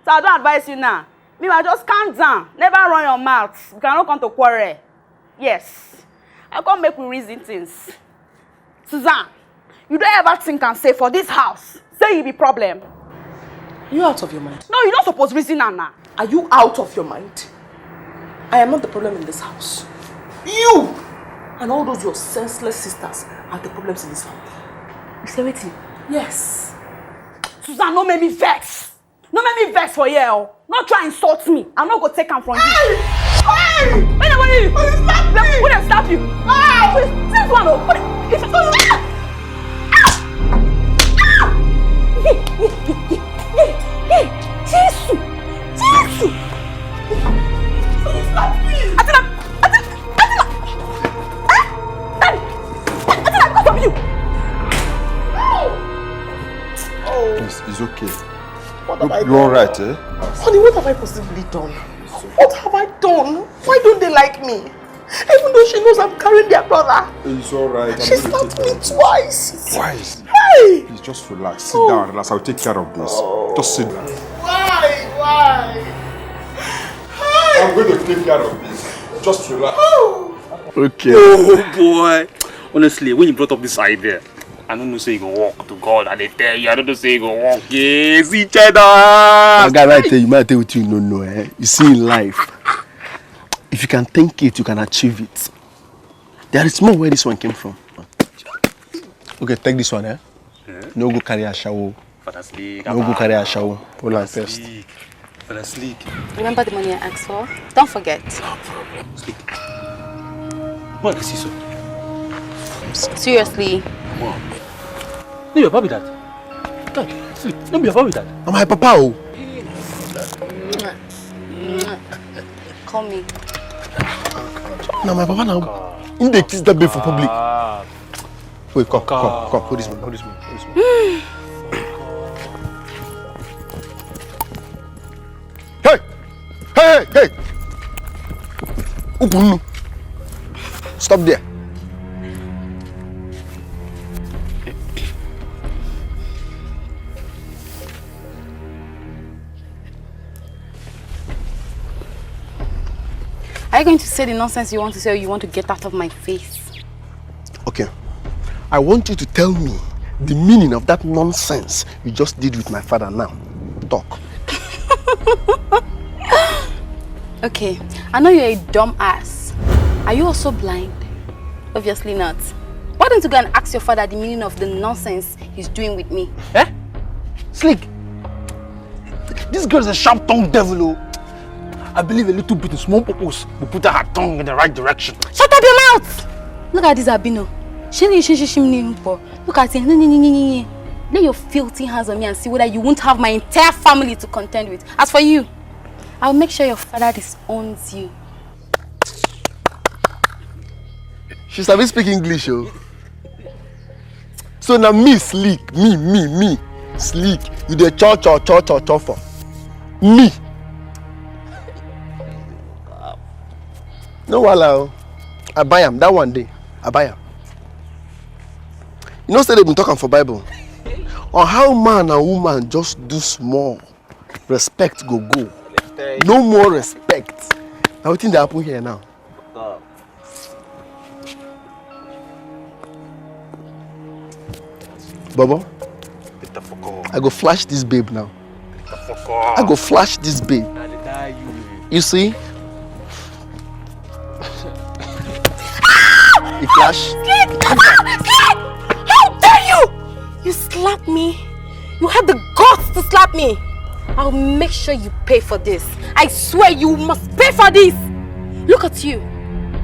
So I don't advise you now. Meanwhile, just calm down. Never run your mouth. You cannot come to quarrel. Yes. I can't make we reason things. Suzanne, you don't ever think and say for this house, say you be problem. You out of your mind? No, you don't suppose reason now. Are you out of your mind? I am not the problem in this house. You and all those your senseless sisters are the problems in this family. You say waiting? Yes. Susan, no make me vex. No make me vex for you. Not try and insult me. I'm not gonna take him from you. Hey! Wait, who them slap you? This one, oh. Jesus! Please, it's okay. You're alright, eh? Honey, what have I possibly done? What have I done? Why don't they like me? Even though she knows I'm carrying their brother. It's alright. She slapped me twice. Twice? Hey! Please, just relax. Sit down, relax. I'll take care of this. Just sit down. Why? I'm going to take care of this. Just relax. Okay. Oh boy. Honestly, when you brought up this idea, I don't know say you go walk to God and they tell you, I don't know say you go walk. Yes, each other. I gotta tell you, might tell you no, eh? You see in life, if you can think it, you can achieve it. There is more where this one came from. Okay, take this one, eh? No go carry a shower. For sleek. No go carry a shower. Hold on first. For sleek. Remember the money I asked for? Don't forget. No problem. Sleek. What is this? Seriously. Come on. No, your baby dad. Dad, sleep. No, your baby dad. I'm my papa, oh. Call me. Now my papa now. In the kiss that baby for public. Wait, come. Hold this one. Hey! Open. Stop there. Are you going to say the nonsense you want to say or you want to get out of my face? Okay. I want you to tell me the meaning of that nonsense you just did with my father now. Talk. Okay, I know you're a dumb ass. Are you also blind? Obviously not. Why don't you go and ask your father the meaning of the nonsense he's doing with me? Eh? Sleek. This girl's a sharp-tongued devil, oh. I believe a little bit of small purpose will put her tongue in the right direction. Shut up your mouth! Look at this Abino. Look at him. Lay your filthy hands on me and see whether you won't have my entire family to contend with. As for you, I'll make sure your father disowns you. She started speaking English, oh. So now me sleek, me sleek. You the cho for me. No wala, I buy him that one day. I buy him. You know, say they've been talking for Bible on how man and woman just do small. Respect go. No more respect. Now what thing that happen here now? Baba, I go flash this babe now. I go flash this babe. You see? You flash. How dare you! You slapped me. You had the guts to slap me. I'll make sure you pay for this. I swear you must pay for this. Look at you.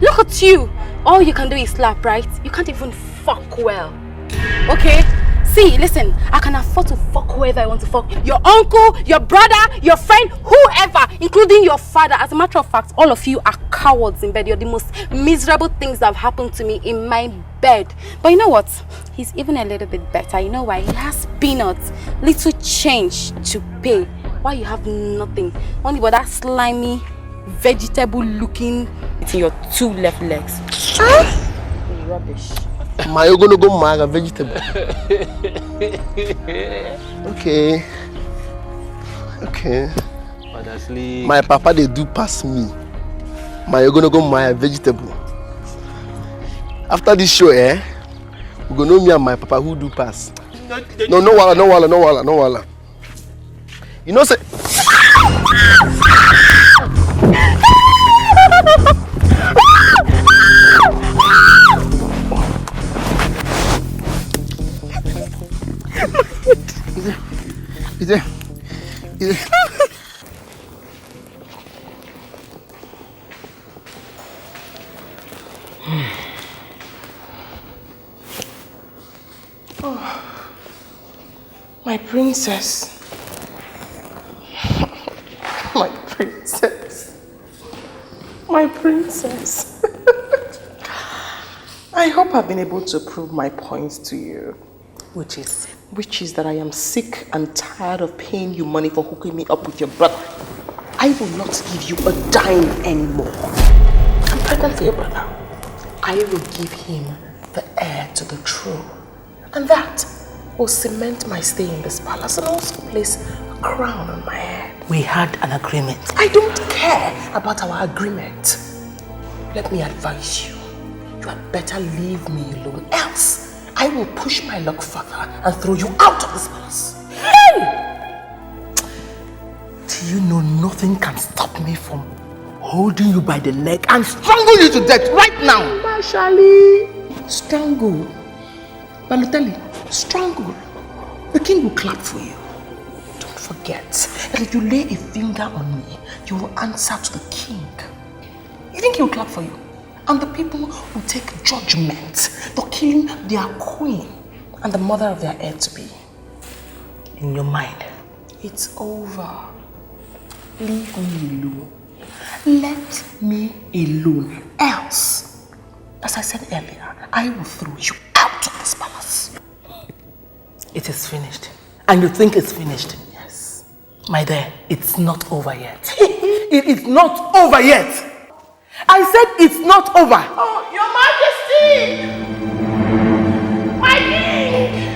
Look at you. All you can do is slap, right? You can't even fuck well. Okay? See, listen, I can afford to fuck whoever I want to fuck. Your uncle, your brother, your friend, whoever, including your father. As a matter of fact, all of you are cowards in bed. You're the most miserable things that have happened to me in my bed. But you know what? He's even a little bit better. You know why? He has peanuts, little change to pay. Why you have nothing? Only but that slimy, vegetable-looking in your two left legs. Rubbish. My you gonna go marry a vegetable. Okay. My papa they do pass me. My you gonna go marry a vegetable. After this show, we're gonna know me and my papa who do pass. No wala. You know say Oh, my princess. My princess. My princess. I hope I've been able to prove my points to you. Which is? Which is that I am sick and tired of paying you money for hooking me up with your brother. I will not give you a dime anymore. I'm pregnant for your brother. I will give him the heir to the throne. And that will cement my stay in this palace and also place a crown on my head. We had an agreement. I don't care about our agreement. Let me advise you. You had better leave me alone. Else, I will push my luck further and throw you out of this palace. Hey! Do you know nothing can stop me from holding you by the neck and strangle you to death right now? Marshali, strangle. Balotelli, strangle. The king will clap for you. Don't forget that if you lay a finger on me, you will answer to the king. You think he will clap for you? And the people will take judgment for killing their queen and the mother of their heir-to-be. In your mind, it's over. Leave me alone. Let me alone. Else, as I said earlier, I will throw you out of this palace. it is finished. And you think it's finished? Yes. My dear, it's not over yet. It is not over yet. I said it's not over. Oh, Your Majesty! My king!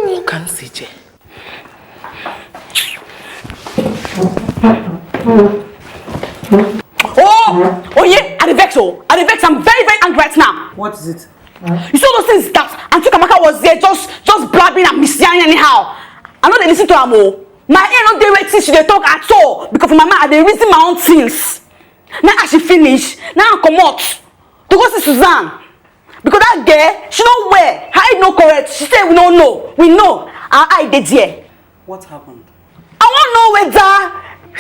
Look and see, Jay. Oh yeah, I vex. I'm very, very angry right now. What is it? You saw those things that Auntie Kamaka was there just blabbing and misbehaving anyhow. I know they listen to her more. My ear not dey waiting she dey talk at all because for my mind I dey reason my own things. Now as she finish, now I come out to go see Suzanne. Because that girl, she don't wear. Her eye no correct. She said we don't know. We know. Our eye dey there. What happened? I want know whether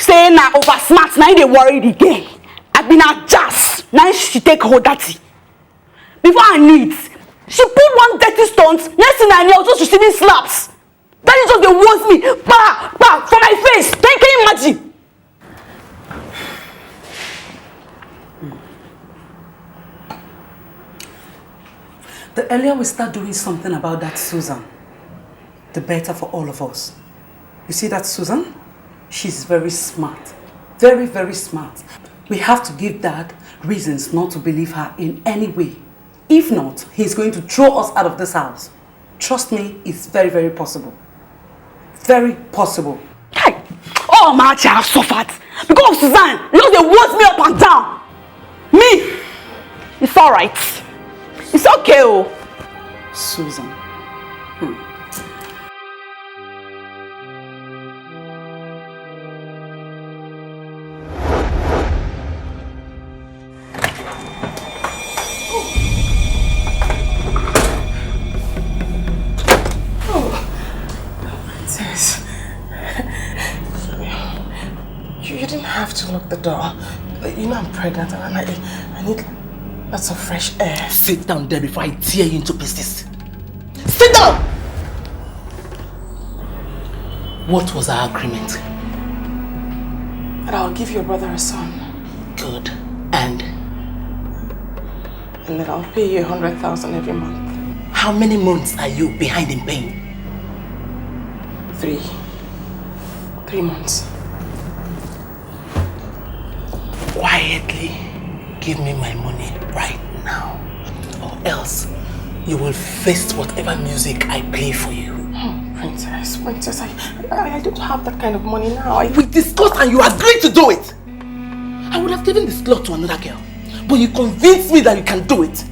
say na over smart now they worry the girl. I been a jazz. Now she take hold dirty. Before I knew it, she put one dirty stunt. Next thing I knew, I was just receiving slaps. That is just the worst me. Bah, for my face. Can you imagine? The earlier we start doing something about that Susan, the better for all of us. You see that Susan? She's very smart. Very, very smart. We have to give Dad reasons not to believe her in any way. If not, he's going to throw us out of this house. Trust me, it's very, very possible. Very possible. Hey! Oh, my child suffered. Because of Suzanne, you know they worst me up and down. Me, it's alright. It's okay, oh. Susan. You didn't have to lock the door. You know I'm pregnant and I need lots of fresh air. Sit down there before I tear you into pieces. Sit down! What was our agreement? And I'll give your brother a son. Good. And then I'll pay you 100,000 every month. How many months are you behind in paying? 3 months. Quietly give me my money right now, or else you will face whatever music I play for you. Oh, princess, I don't have that kind of money now. We discussed and you agreed to do it. I would have given the slot to another girl, but you convinced me that you can do it.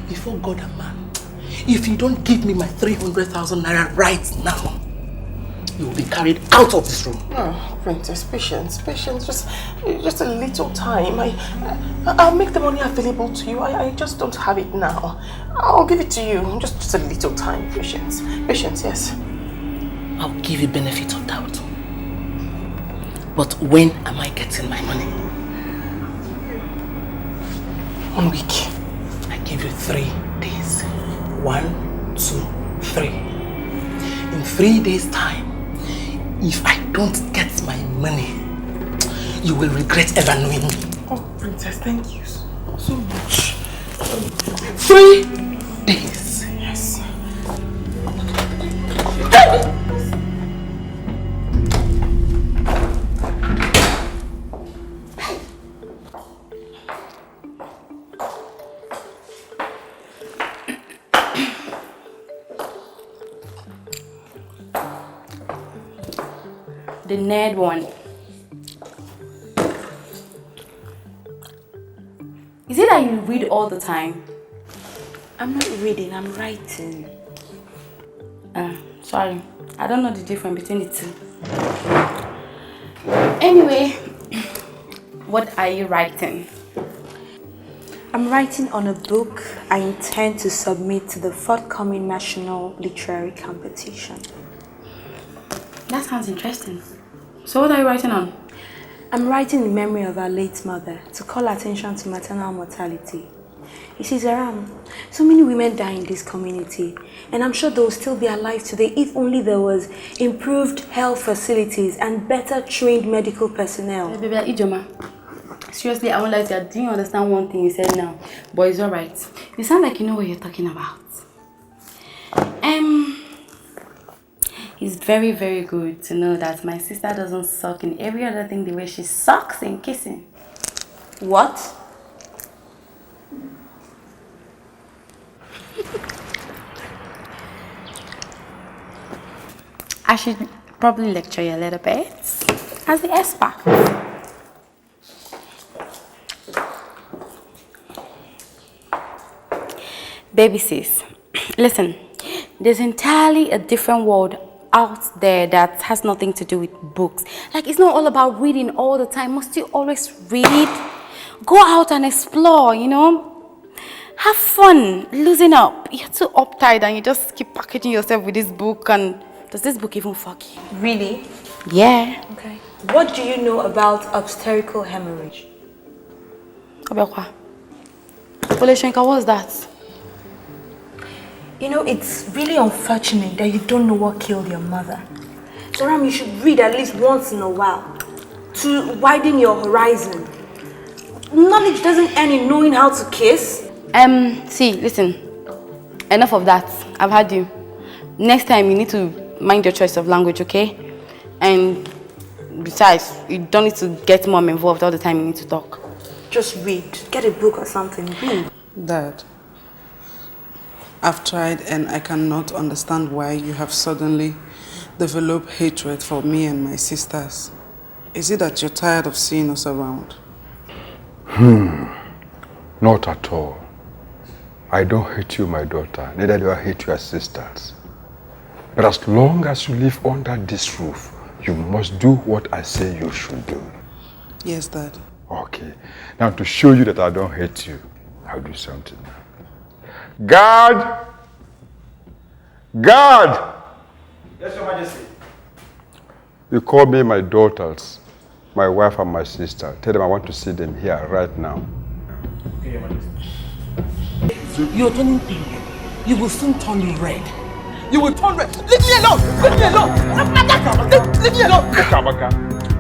Before God and man, if you don't give me my 300,000 naira right now, you will be carried out of this room. Oh, Princess, patience, just a little time. I'll make the money available to you. I just don't have it now. I'll give it to you. Just a little time, patience, yes. I'll give you benefit of doubt. But when am I getting my money? 1 week. I give you 3 days. 1, 2, 3. In 3 days' time, if I don't get my money, you will regret ever knowing me. Oh, Princess, thank you so much. 3 days. Yes. The nerd one. Is it that you read all the time? I'm not reading, I'm writing. Sorry. I don't know the difference between the two. Anyway, what are you writing? I'm writing on a book I intend to submit to the forthcoming national literary competition. That sounds interesting. So what are you writing on? I'm writing in memory of our late mother to call attention to maternal mortality. You see, Zaram, so many women die in this community, and I'm sure they will still be alive today if only there was improved health facilities and better trained medical personnel. Hey, baby, Ijoma. Seriously, I won't lie to you. I didn't understand one thing you said now, but it's alright. You sound like you know what you're talking about. It's very, very good to know that my sister doesn't suck in every other thing the way she sucks in kissing. What? I should probably lecture you a little bit as the expert. Baby sis, listen, there's entirely a different world out there that has nothing to do with books. Like, it's not all about reading all the time. Must you always read? Go out and explore, you know? Have fun, loosen up. You're too uptight and you just keep packaging yourself with this book. And does this book even fuck you? Really? Yeah. Okay. What do you know about obstetrical hemorrhage? What's that? You know, it's really unfortunate that you don't know what killed your mother. Zoram, you should read at least once in a while to widen your horizon. Knowledge doesn't end in knowing how to kiss. See, listen. Enough of that. I've had you. Next time, you need to mind your choice of language, okay? And besides, you don't need to get mom involved all the time. You need to talk. Just read. Get a book or something. Read. Dad, I've tried and I cannot understand why you have suddenly developed hatred for me and my sisters. Is it that you're tired of seeing us around? Not at all. I don't hate you, my daughter. Neither do I hate your sisters. But as long as you live under this roof, you must do what I say you should do. Yes, Dad. Okay. Now to show you that I don't hate you, I'll do something now. Guard! Guard! Yes, Your Majesty. You call me my daughters, my wife and my sister. Tell them I want to see them here right now. Okay, Your Majesty. You're turning pink. You will soon turn red. You will turn red. Leave me alone! Leave me alone! Leave me alone!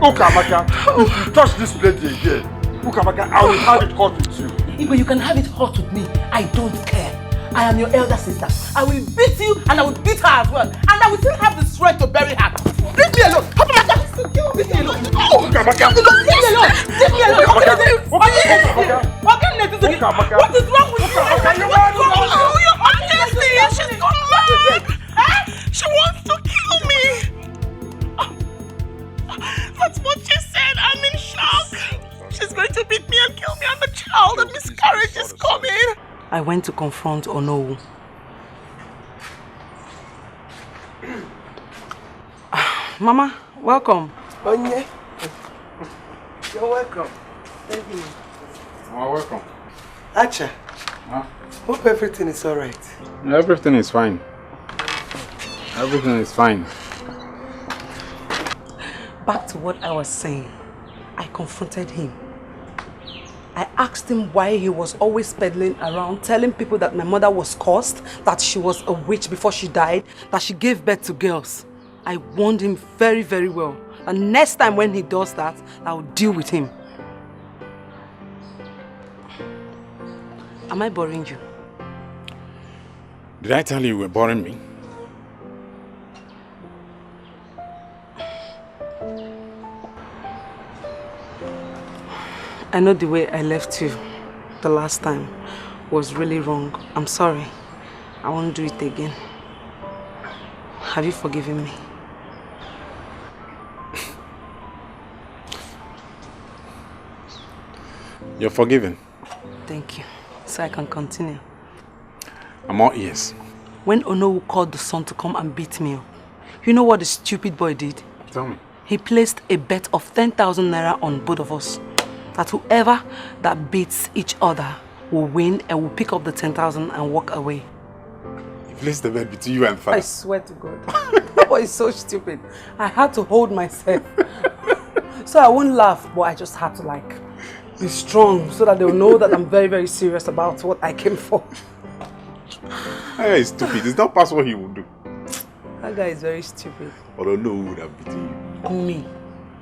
Ukamaka, if you touch this lady again, Ukamaka, I will have it hot with you. Igwe, you can have it hot with me. I don't care. I am your elder sister. I will beat you and I will beat her as well. And I will still have the strength to bury her. Leave me alone. Leave me alone. Leave me alone. Leave me alone. What is wrong with you? Your Majesty, she's gone mad. She wants to kill me. That's what she said. I'm in shock. She's going to beat me and kill me. I'm a child. A miscarriage is coming. I went to confront Onowu. Mama, welcome. Onye. You're welcome. Thank you. Oh, welcome. Acha. Huh? Hope everything is alright. Everything is fine. Everything is fine. Back to what I was saying. I confronted him. I asked him why he was always peddling around, telling people that my mother was cursed, that she was a witch before she died, that she gave birth to girls. I warned him very, very well. And next time when he does that, I will deal with him. Am I boring you? Did I tell you you were boring me? I know the way I left you the last time was really wrong. I'm sorry. I won't do it again. Have you forgiven me? You're forgiven. Thank you. So I can continue. I'm all ears. When Onowu called the son to come and beat me up, you know what the stupid boy did? Tell me. He placed a bet of 10,000 naira on both of us. That whoever that beats each other will win and will pick up the 10,000 and walk away. He placed the bet between you and father. I swear to God. That boy is so stupid. I had to hold myself. So I won't laugh, but I just had to be strong so that they'll know that I'm very, very serious about what I came for. That guy is stupid. It's not past what he would do. That guy is very stupid. I don't know who would have beaten you. Me.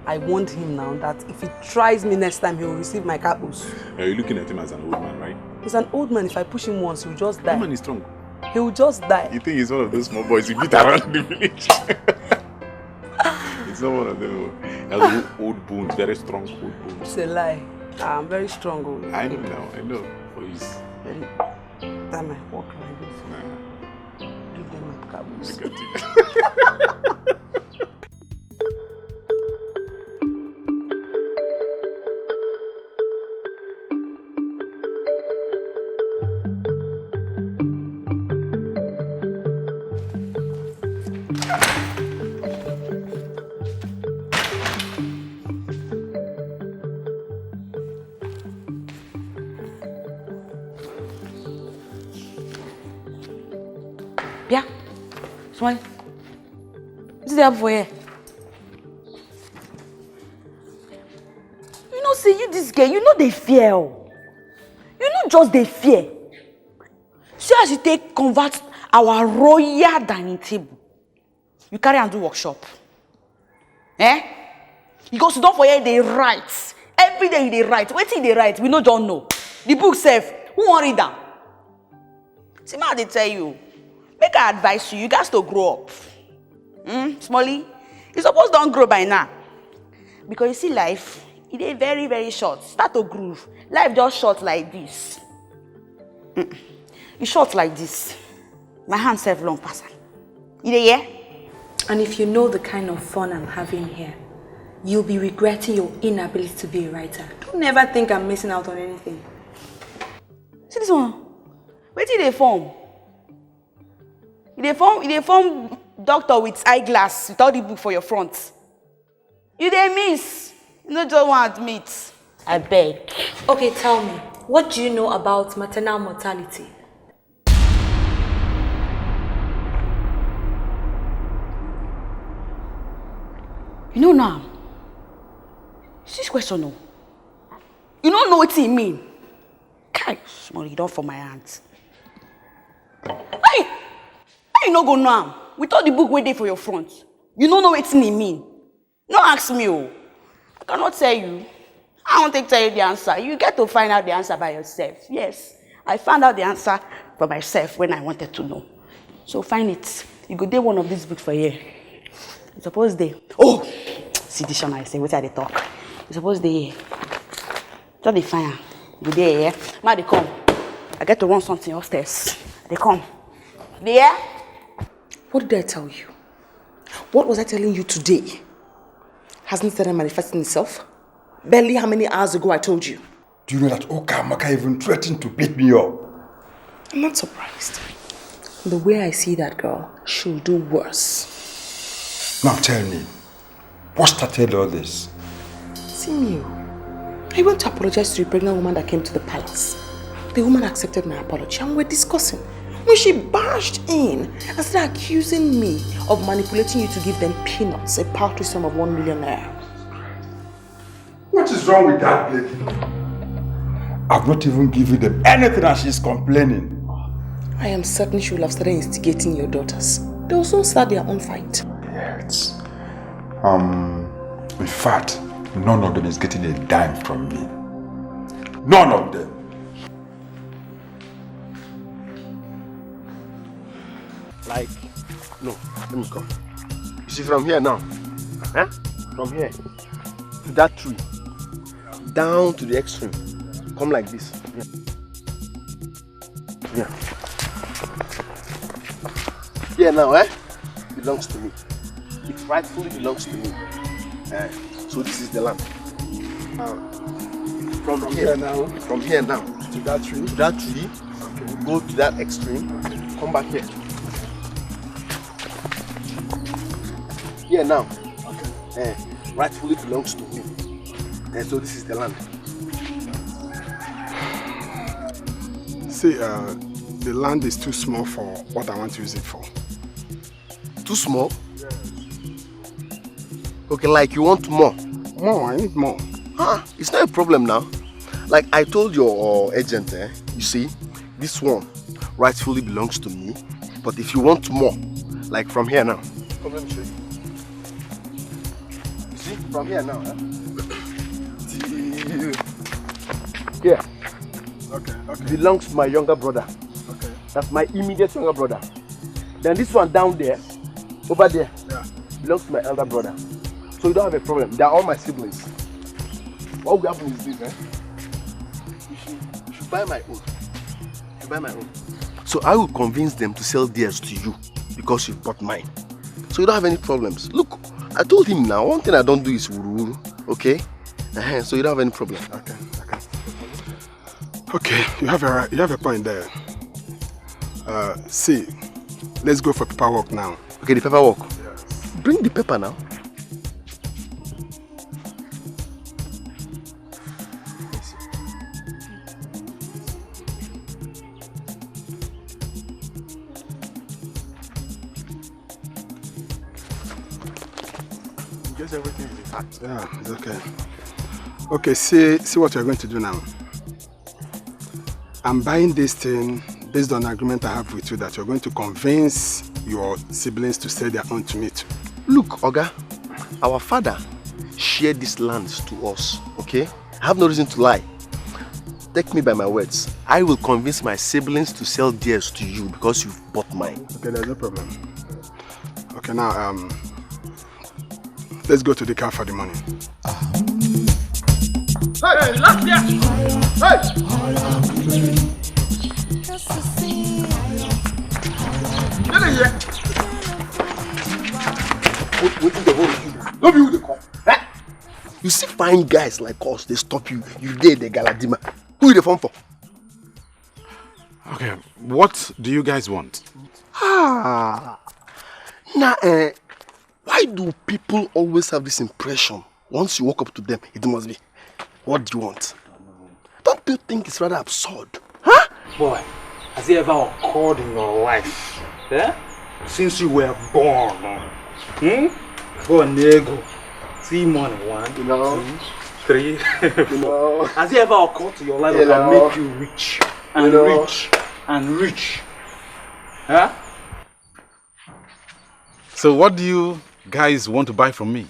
I warned him now that if he tries me next time, he will receive my caboose. You're looking at him as an old man, right? He's an old man. If I push him once, he'll just die. Old man is strong. He will just die. You think he's one of those small boys you beat around the village? He's not one of them. He has old bones, very strong old bones. It's a lie. I'm very strong. I know now, I know. But he's... Very... Damn, I walk like this. Give them my caboose. Look at you. Yeah. Smile. What's there for you? You know, see you this girl, you know they fear. You know just they fear. See as you take convert our royal dining table. You carry and do workshop. Eh? You go sit down for here, they write. Every day they write. Wait till they write, we no don't know. The book safe, who won't read them? See how they tell you. Make I advise you, you guys to grow up. Smally, you suppose don't grow by now. Because you see life, it is very, very short. Start to groove. Life just short like this. It's short like this. My hands have long pass. You dey hear? And if you know the kind of fun I'm having here, you'll be regretting your inability to be a writer. Don't ever think I'm missing out on anything. See this one? Where did they form? You form doctor with eyeglass without the book for your front. You dey miss. You no just want to admit. I beg. Okay, tell me, what do you know about maternal mortality? You know now. See this question no. You don't know what it mean. Kai, small, you don't for my hands. Hey! You no go now. Without the book waiting for your front. You don't know what it mean. No ask me. Oh. I cannot tell you. I won't tell you the answer. You get to find out the answer by yourself. Yes. I found out the answer for myself when I wanted to know. So find it. You go do one of these books for here. You suppose they. Oh! See this one I say, what are they talk? You suppose they. Just they find. You there, yeah? Now they come. I get to run something upstairs. They come. There? What did I tell you? What was I telling you today? Hasn't it started manifesting itself? Barely how many hours ago I told you? Do you know that Okamaka even threatened to beat me up? I'm not surprised. The way I see that girl, she'll do worse. Now tell me, What started all this? Simio, I went to apologize to the pregnant woman that came to the palace. The woman accepted my apology and we're discussing. When she barged in and started accusing me of manipulating you to give them peanuts, a paltry sum of 1 million naira. What is wrong with that lady? I've not even given them anything and she's complaining. I am certain she will have started instigating your daughters. They will soon start their own fight. Yes. In fact, none of them is getting a dime from me. None of them. Like, no, let me come. You see, from here now, from here to that tree, down to the extreme, come like this. Yeah. Here now, belongs to me. It rightfully belongs to me. So this is the land. From here now to that tree, okay. Go to that extreme, come back here. Here now, okay. Rightfully belongs to me. So this is the land. See, the land is too small for what I want to use it for. Too small? Yes. Okay, like you want more? More, I need more. It's not a problem now. Like I told your agent, you see, this one rightfully belongs to me. But if you want more, like from here now, come let me show you. You see, from here now, here. Okay. Belongs to my younger brother. Okay. That's my immediate younger brother. Then this one down there, over there, belongs to my elder brother. So you don't have a problem. They are all my siblings. What will happen is this, You should buy my own. So I will convince them to sell theirs to you because you bought mine. So you don't have any problems. Look, I told him now, one thing I don't do is wuru, okay? So you don't have any problem. Okay, you have a point there. See, let's go for paperwork now. Okay, the paperwork? Yes. Bring the paper now. Guess everything is intact. Yeah, it's okay. Okay, see what you're going to do now. I'm buying this thing based on the agreement I have with you that you're going to convince your siblings to sell their own to me too. Look, Oga, our father shared these lands to us, okay? I have no reason to lie. Take me by my words. I will convince my siblings to sell theirs to you because you've bought mine. Okay, there's no problem. Okay, now, let's go to the car for the money. Hey, last year! Hey! Get in here! What the hell you? Don't be who they call. You see fine guys like us, they stop you. You did the galadima. Who are the phone for? Okay, what do you guys want? Now, why do people always have this impression? Once you walk up to them, it must be, what do you want? Don't you think it's rather absurd? Boy, has it ever occurred in your life? Since you were born? For an ego. See money, 1, 2, 3, 4. Has it ever occurred to your life that can make you rich and rich and rich? So what do you guys want to buy from me?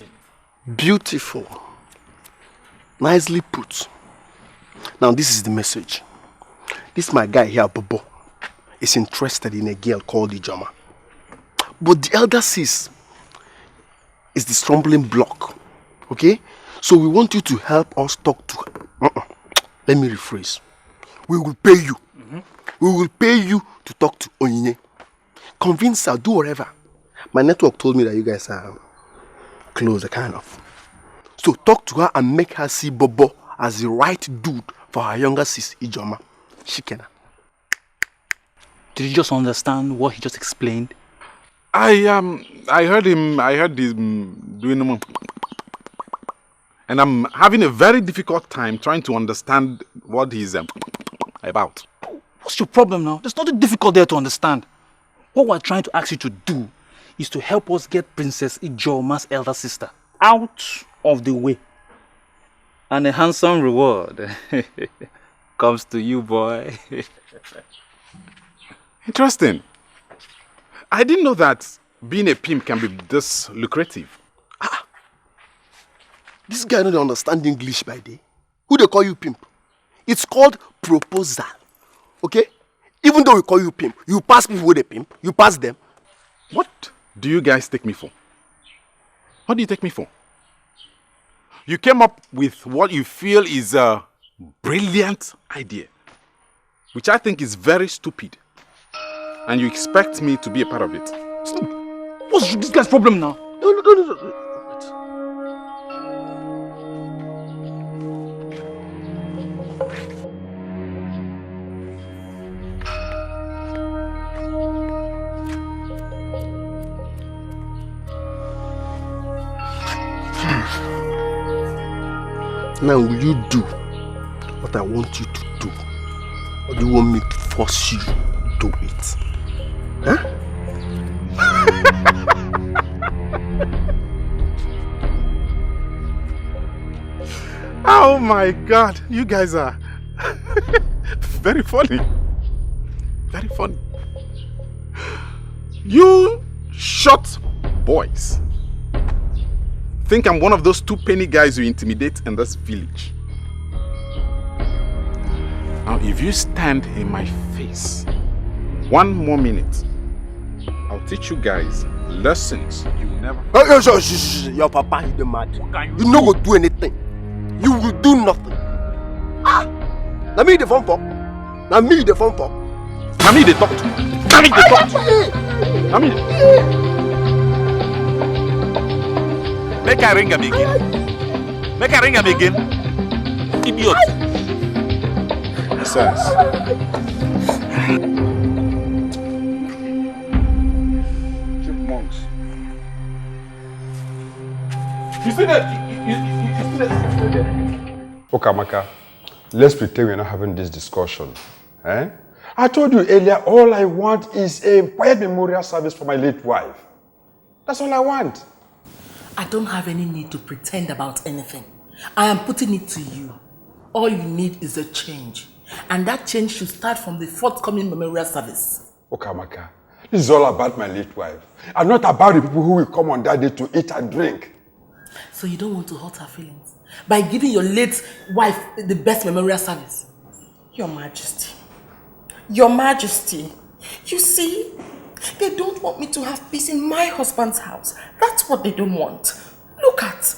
Beautiful. Nicely put. Now this is the message. This my guy here, Bobo, is interested in a girl called Ijoma. But the elder sis is the stumbling block. Okay? So we want you to help us talk to her. Let me rephrase. We will pay you. We will pay you to talk to Onyinye. Convince her, do whatever. My network told me that you guys are close, kind of. So talk to her and make her see Bobo as the right dude for her younger sis, Ijoma. Shikena. Did you just understand what he just explained? I heard him doing And I'm having a very difficult time trying to understand what he's about. What's your problem now? There's nothing difficult there to understand. What we're trying to ask you to do is to help us get Princess Ijeoma's elder sister out of the way. And a handsome reward comes to you, boy. Interesting. I didn't know that being a pimp can be this lucrative. This guy don't understand English by day. Who they call you pimp? It's called proposal. Okay? Even though we call you pimp, you pass people with a pimp. You pass them. What do you guys take me for? What do you take me for? You came up with what you feel is a brilliant idea, which I think is very stupid. And you expect me to be a part of it. What's this guy's problem now? No. Now, will you do what I want you to do? Or do you want me to force you to do it? Huh? Oh my God, you guys are very funny. Very funny. You short boys think I'm one of those 2 penny guys you intimidate in this village. Now, if you stand in my face 1 more minute, I'll teach you guys lessons you will never. Your papa, he's the mad. You no go do anything. You will do nothing. Now me the phone for. Now me the phone for. Now me the talk to. Now me the talk to. Now me. Make I ring him again. Make I ring him again. Idiot. Nonsense. Chipmunks. You see that? You see that? Okamaka, let's pretend we're not having this discussion. Eh? I told you earlier, all I want is a quiet memorial service for my late wife. That's all I want. I don't have any need to pretend about anything. I am putting it to you. All you need is a change. And that change should start from the forthcoming memorial service. Okamaka, this is all about my late wife. And not about the people who will come on that day to eat and drink. So you don't want to hurt her feelings by giving your late wife the best memorial service? Your Majesty. Your Majesty. You see, they don't want me to have peace in my husband's house. That's what they don't want. Look at.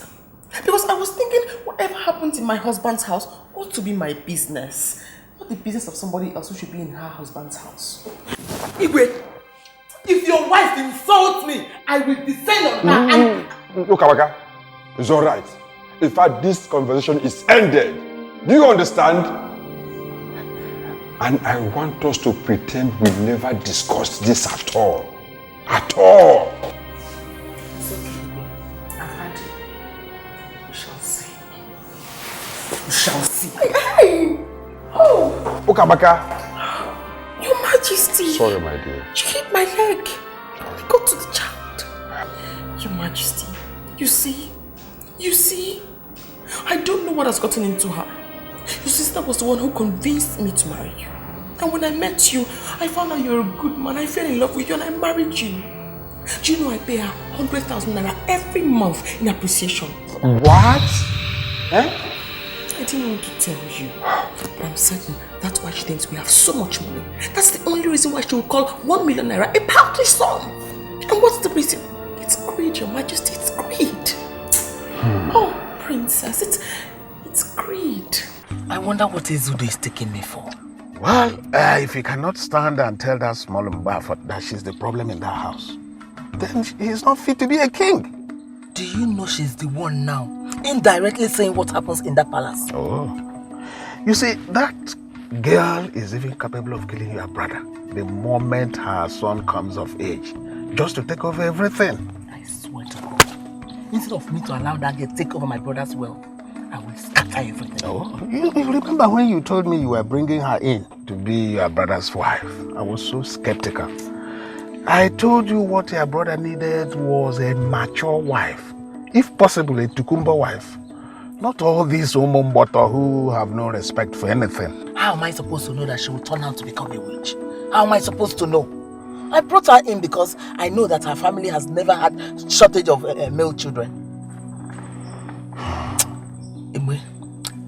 Because I was thinking whatever happens in my husband's house ought to be my business. Not the business of somebody else who should be in her husband's house. Igwe, if your wife insults me, I will descend on her and... Okamaka, it's all right. In fact, this conversation is ended. Do you understand? And I want us to pretend we never discussed this at all. At all. It's okay. I've had it. We shall see. We shall see. Hey! Oh! Okamaka. Your Majesty. Sorry, my dear. You hit my leg. I got to the child. Your Majesty. You see? You see? I don't know what has gotten into her. Your sister was the one who convinced me to marry you. And when I met you, I found out you're a good man. I fell in love with you and I married you. Do you know I pay her 100,000 naira every month in appreciation? What? Eh? I didn't want to tell you. But I'm certain that's why she thinks we have so much money. That's the only reason why she will call 1 million naira a paltry sum. And what's the reason? It's greed, Your Majesty. It's greed. Oh, Princess, it's greed. I wonder what Ezudo is taking me for. Well, if he cannot stand and tell that small Mbafa that she's the problem in that house, then he's not fit to be a king. Do you know she's the one now, indirectly saying what happens in that palace? Oh. You see, that girl is even capable of killing your brother the moment her son comes of age, just to take over everything. I swear to God, instead of me to allow that girl to take over my brother's wealth, I will scatter everything. Oh, you remember when you told me you were bringing her in to be your brother's wife? I was so skeptical. I told you what your brother needed was a mature wife. If possible, a Tukumba wife. Not all these Omombota who have no respect for anything. How am I supposed to know that she will turn out to become a witch? How am I supposed to know? I brought her in because I know that her family has never had shortage of male children.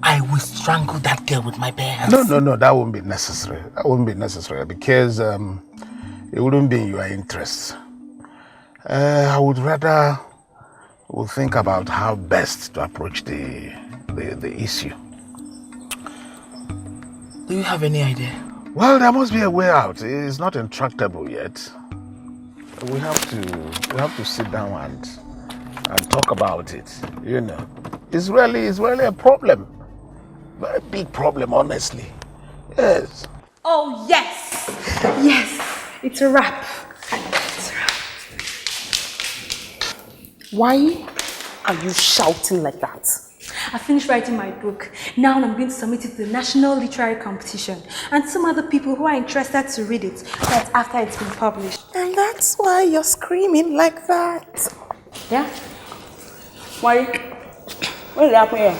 I will strangle that girl with my bare hands. No, that won't be necessary. That won't be necessary because it wouldn't be in your interest. I would rather think about how best to approach the issue. Do you have any idea? Well, there must be a way out. It's not intractable yet. We have to sit down and talk about it. You know, it's really a problem. Very big problem, honestly. Yes. Oh yes, yes, it's a wrap. It's a wrap. Why are you shouting like that? I finished writing my book. Now I'm going to submit it to the National Literary Competition. And some other people who are interested to read it. That's after it's been published. And that's why you're screaming like that. Yeah? Why? What did happen here?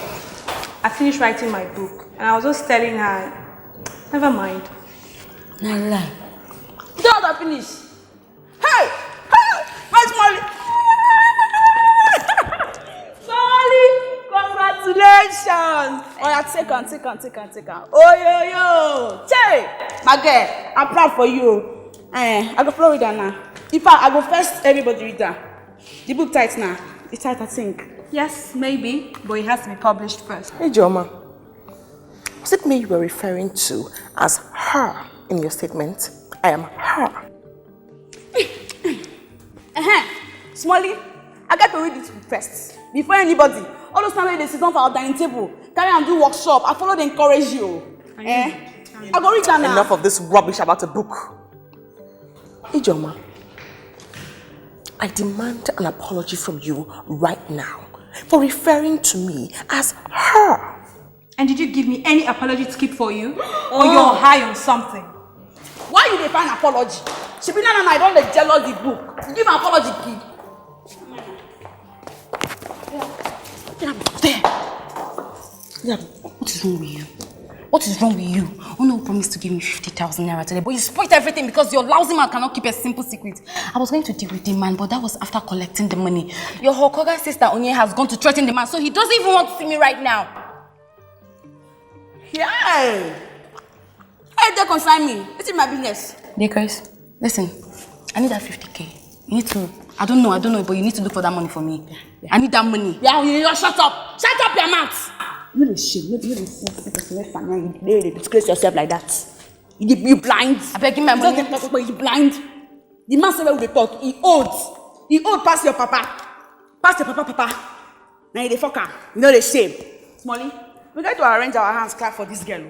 I finished writing my book. And I was just telling her, never mind. No lie. You don't have to finish. Hey! Hey! Where's Molly? Congratulations! Oh, yeah, take on. Oh, yo. Che! My girl, I'm proud for you. I go follow with her now. In fact, I go first everybody read her. The book tight now. It's tight, I think. Yes, maybe. But it has to be published first. Hey, Joma. Was it me you were referring to as her in your statement? I am her. Smally, I got to read it first. Before anybody. All those times they sit down for our dining table, carry and do workshop. I follow they encourage you. I go read that now. Enough of this rubbish about a book. Ijoma, I demand an apology from you right now for referring to me as her. And did you give me any apology to keep for you? Or you're high on something? Why you define apology? She be now I don't let jealous the book. You give an apology, kid. There. Yeah, what is wrong with you? What is wrong with you? Oh no, promised to give me 50,000 naira today, but you spoiled everything because your lousy man cannot keep a simple secret. I was going to deal with the man, but that was after collecting the money. Your Hokoga sister Onye has gone to threaten the man, so he doesn't even want to see me right now. Yeah. Hey, don't consign me. It's in my business. Dikeh, listen, I need that 50K. You need to. I don't know, but you need to look for that money for me. Yeah. I need that money. Yeah, you shut up. Shut up your mouth. You the shame. You the disgrace yourself like that. You blind. I beg you my money. You blind. The man said when we talk, he old. He old past your papa. Past your papa. Now you the fucker. You know the shame. Smally, we got to arrange our hands clap for this girl.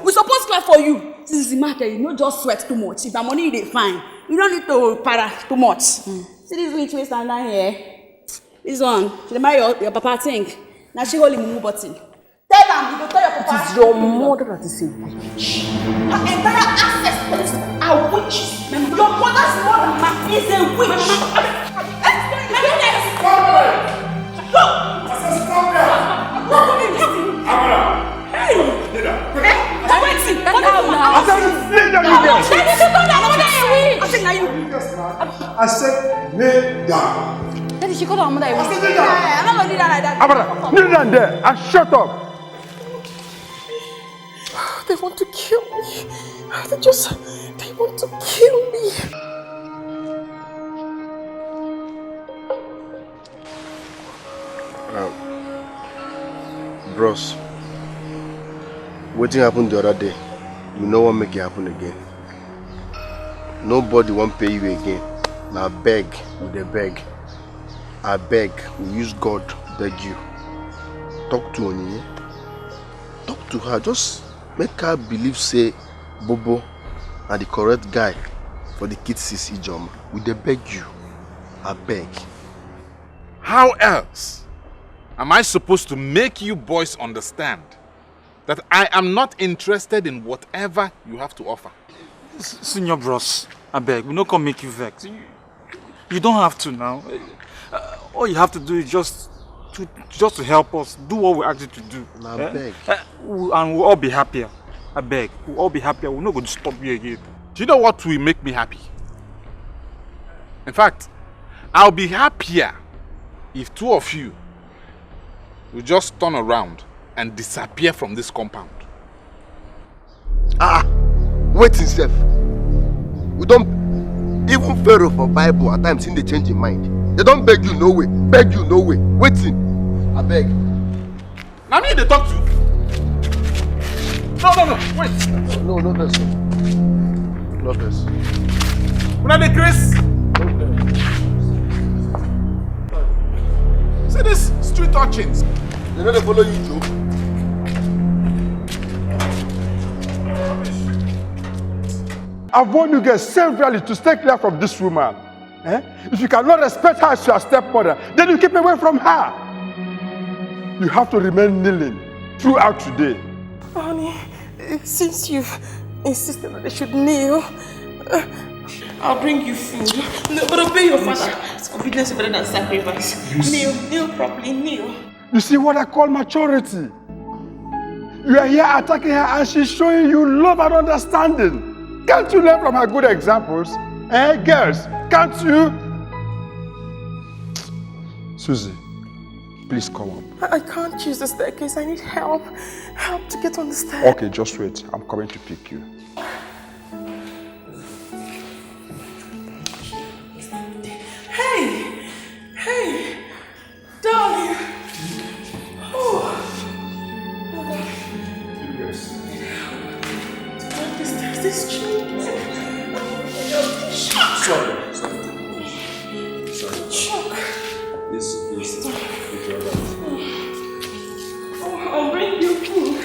We supposed to clap for you. This is the matter. You don't just sweat too much. If the money you fine. You don't need to para too much. See this rich way stand down here? This one, she marry your papa think. Now she hold him mumu button. Tell him, you go tell your papa. It is your mother that is a witch. Her entire ancestors are witches. Your mother's mother is a witch. I said, kneel down. Daddy, she called her mother a witch. I said, kneel down. I'm not gonna do that like that. Abara, kneel down there and shut up. They want to kill me. They want to kill me. Bros, what happened the other day? You know what make it happen again. Nobody won't pay you again. Now beg, with a beg. I beg, we use God beg you. Talk to Oni. Talk to her. Just make her believe say Bobo are the correct guy for the kids Sisi Jom. We dey beg you. I beg. How else Am I supposed to make you boys understand that I am not interested in whatever you have to offer? Senior bros, I beg, we not come make you vex. You don't have to now. All you have to do is just to help us do what we asked you to do. I beg. And we'll all be happier. I beg, we'll all be happier. We're not going to stop you again. Do you know what will make me happy? In fact, I'll be happier if two of you will just turn around and disappear from this compound. Wait himself. We don't even Pharaoh for Bible at times in the change in mind. They don't beg you no way. Beg you no way. Waiting. I beg. Now me they talk to. No, wait. No this. Not this. When are they Chris? See these street urchins. They know they follow you, Joe. I've warned you guys severally to stay clear from this woman. If you cannot respect her as your stepmother, then you keep away from her. You have to remain kneeling throughout today. Honey, since you've insisted that they should kneel, I'll bring you food. No, but obey your father. Obedience is better than sacrifice. Kneel properly, kneel. You see what I call maturity? You are here attacking her and she's showing you love and understanding. Can't you learn from her good examples? Girls, can't you? Susie, please come up. I can't use the staircase. I need help. Help to get on the stairs. Okay, just wait. I'm coming to pick you. Hey, darling. This chain. Sorry. Shock. This. I'll bring you food.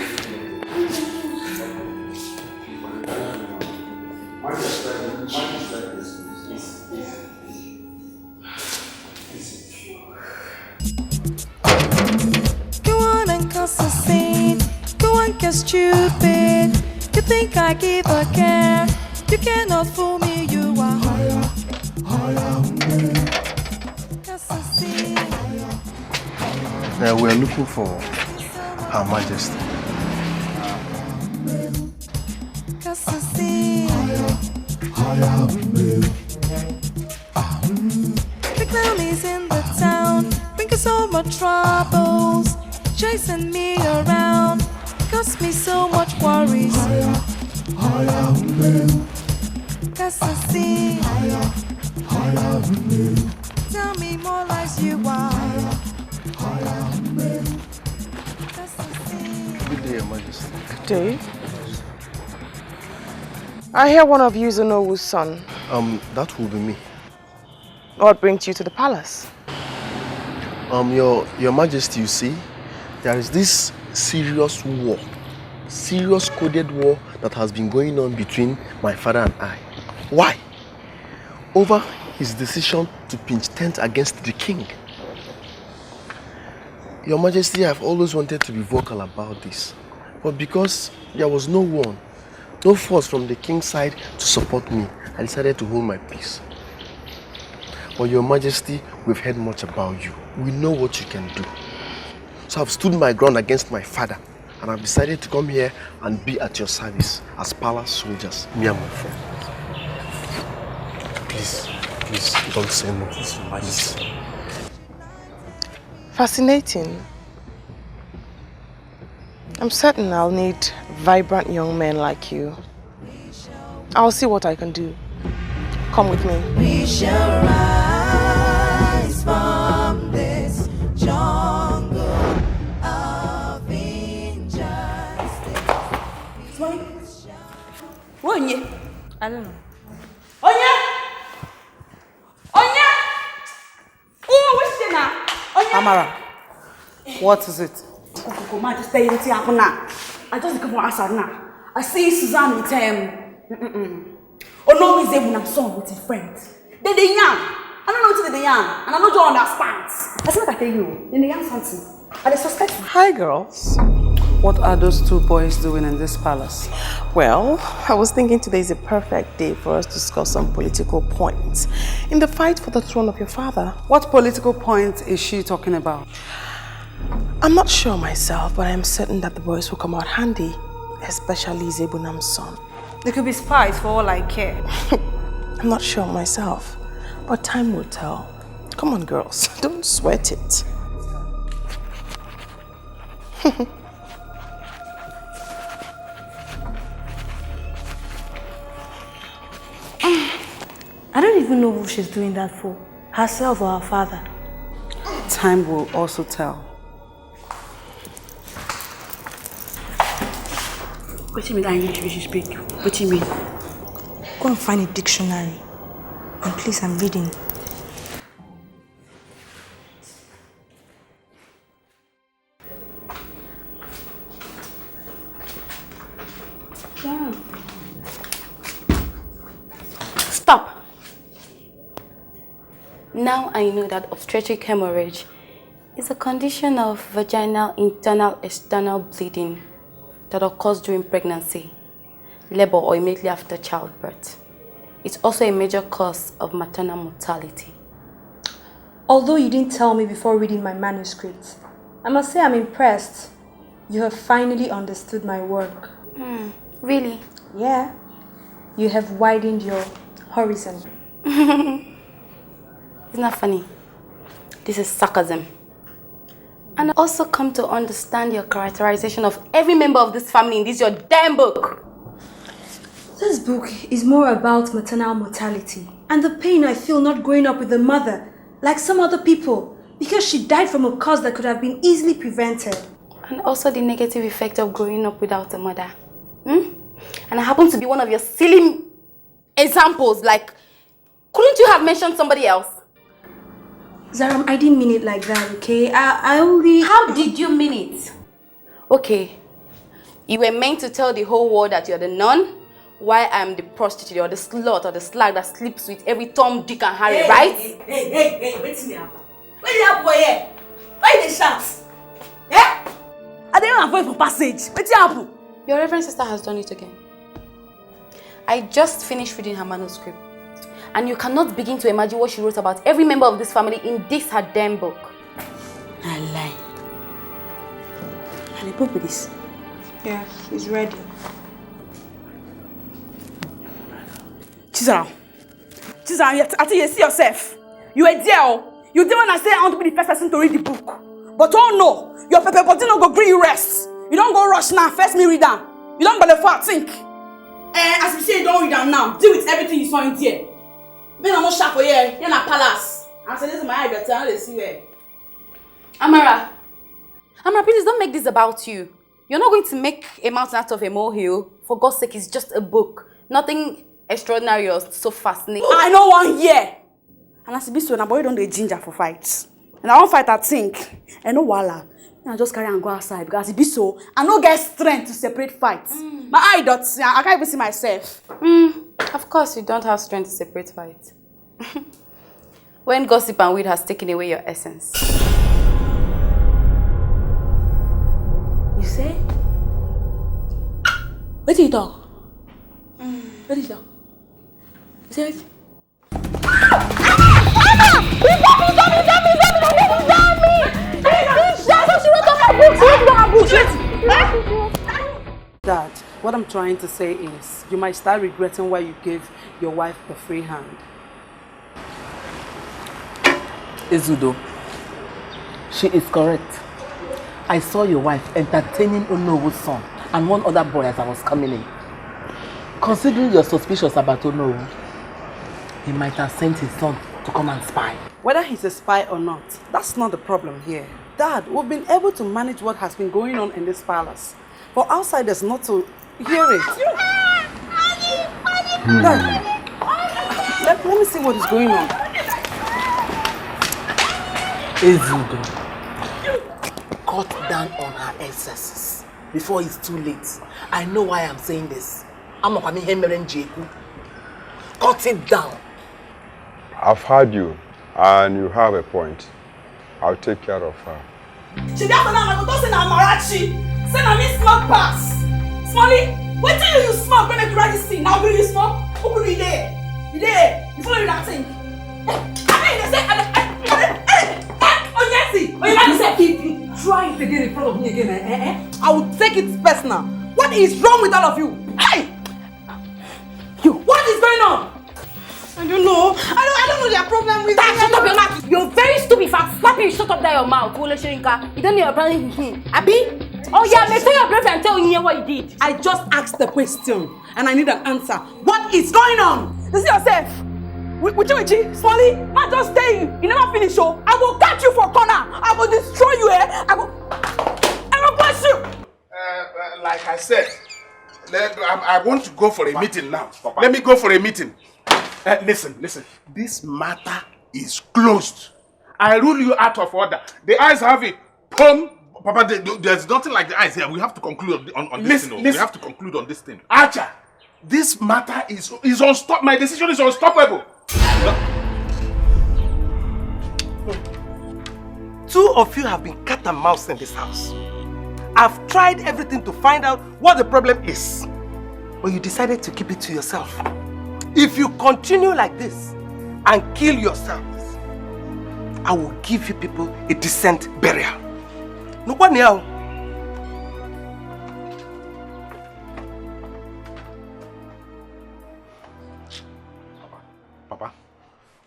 Go on and cause a scene. Go on, get stupid. You think I give a care? You cannot fool me, you are higher. We're looking for Her Majesty. The clown is in the town, bringing so much troubles, chasing me around, cause me so much worries. Cause I see, tell me more lies you are. Good day, Your Majesty. Good day. I hear one of you is Onowu's son. That will be me. What brings you to the palace? Your Majesty, you see, there is this serious war, serious coded war that has been going on between my father and I. Why? Over his decision to pitch tent against the king. Your Majesty, I've always wanted to be vocal about this, but because there was no one, no force from the king's side to support me, I decided to hold my peace. But Your Majesty, we've heard much about you. We know what you can do. So I've stood my ground against my father, and I've decided to come here and be at your service as palace soldiers, me and my friend. Please, don't say no. Please. Fascinating. I'm certain I'll need vibrant young men like you. I'll see what I can do. Come with me. We shall rise from this jungle of injustice. Onye? I don't know. Onye! Oh, what's the name? Onye! Amara, what is it? Ma, just tell you what's happening now. I just come from outside now. I see Suzanne with Ono is able to song with his friends. They're young. I don't know what they're young, and I don't understand. That's what I tell you. They're young something. And I suspect. Hi, girls. What are those two boys doing in this palace? Well, I was thinking today is a perfect day for us to discuss some political points in the fight for the throne of your father. What political point is she talking about? I'm not sure myself, but I'm certain that the boys will come out handy, especially Zebunam's son. They could be spies for all I care. I'm not sure myself, but time will tell. Come on, girls, don't sweat it. I don't even know who she's doing that for. Herself or her father. Time will also tell. What do you mean English we should speak? What do you mean? Go and find a dictionary. And please, I'm reading. Yeah. Stop. Now I know that obstetric hemorrhage is a condition of vaginal internal external bleeding that occurs during pregnancy, labor, or immediately after childbirth. It's also a major cause of maternal mortality. Although you didn't tell me before reading my manuscript, I must say I'm impressed. You have finally understood my work. Really? Yeah. You have widened your horizon. Isn't that funny? This is sarcasm. And I also come to understand your characterization of every member of this family in this your damn book. This book is more about maternal mortality and the pain I feel not growing up with a mother like some other people because she died from a cause that could have been easily prevented. And also the negative effect of growing up without a mother. And I happen to be one of your silly examples. Like, couldn't you have mentioned somebody else? Zaram, I didn't mean it like that, okay? I only... How did you mean it? Okay, you were meant to tell the whole world that you're the nun, while I'm the prostitute or the slut or the slag that sleeps with every Tom, Dick and Harry, right? Hey, wait me up. Where the boy here? Why the shots? Eh? I didn't avoid for passage. What's happened? Your Reverend Sister has done it again. I just finished reading her manuscript. And you cannot begin to imagine what she wrote about every member of this family in this her damn book. I lie. And the book with this? Yeah, it's ready. Chizaram, I think you see yourself. You were there. You didn't want to say I want to be the first person to read the book. But oh no, your pepper body no go bring you rest. You don't go rush now, first me read down. You don't go the far think. As we say, you don't read down now. Deal with everything you saw in there. Men are not sharp for here. You're not palace. I'm saying this is my eye, but I don't see where. Amara, please don't make this about you. You're not going to make a mountain out of a molehill. For God's sake, it's just a book. Nothing extraordinary or so fascinating. I know one here. And as it be so, na boy don't dey ginger for fights. And I won't fight, I think. And no wala. I just carry and go outside because it be so. I no get strength to separate fights. My eye dots, I can't even see myself. Of course, you don't have strength to separate fights. When gossip and weed has taken away your essence. You say? Where did you talk? Where did you talk? You say it? Dad, what I'm trying to say is, you might start regretting why you gave your wife a free hand. Ezudo, she is correct. I saw your wife entertaining Onowo's son and one other boy as I was coming in. Considering you're suspicious about Onowo, he might have sent his son to come and spy. Whether he's a spy or not, that's not the problem here. Dad, we've been able to manage what has been going on in this palace. For outsiders not to hear it. Dad, let me see what is going on. Ezudo, cut down on her excesses before it's too late. I know why I'm saying this. I'm not coming here, Jeku. Cut it down. I've heard you, and you have a point. I'll take care of her. She got now I go say na Marachi. Say na me smoke pass. Smally, wait till you smoke when you ready see. Now will you smoke? Who will be there? You there? You follow that thing? Oh yes, oh you like say if you try it again in front of me again, I will take it personal. What is wrong with all of you? Hey! You, what is going on? I don't know. I don't know their problem with that. Shut up your mouth. You're very stupid. If I slap you, shut up there your mouth. You don't know your brother. Abi? Oh yeah, make sure your boyfriend tell you what you did. I just asked the question and I need an answer. What is going on? You see yourself? Wichi, Smally, not just stay you never finish, oh. I will catch you for corner. I will destroy you, eh? I will bless you. Like I said, I want to go for a meeting now. Papa. Let me go for a meeting. Listen. This matter is closed. I rule you out of order. The eyes have it. Papa, there's nothing like the eyes here. We have to conclude on this thing. We have to conclude on this thing. Archer, this matter is unstoppable. My decision is unstoppable. Two of you have been cat and mouse in this house. I've tried everything to find out what the problem is, but you decided to keep it to yourself. If you continue like this and kill yourselves, I will give you people a decent burial. No one here. Papa,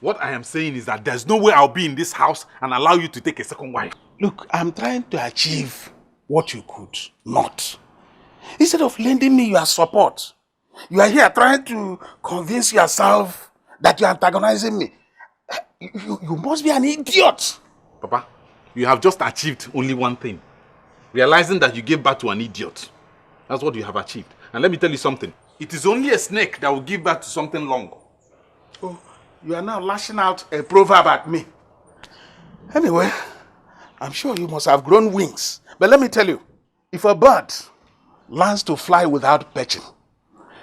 what I am saying is that there's no way I'll be in this house and allow you to take a second wife. Look, I'm trying to achieve what you could not. Instead of lending me your support, you are here trying to convince yourself that you're antagonizing me. You must be an idiot. Papa, you have just achieved only one thing. Realizing that you gave birth to an idiot. That's what you have achieved. And let me tell you something. It is only a snake that will give birth to something long. Oh, you are now lashing out a proverb at me. Anyway, I'm sure you must have grown wings. But let me tell you, if a bird learns to fly without perching,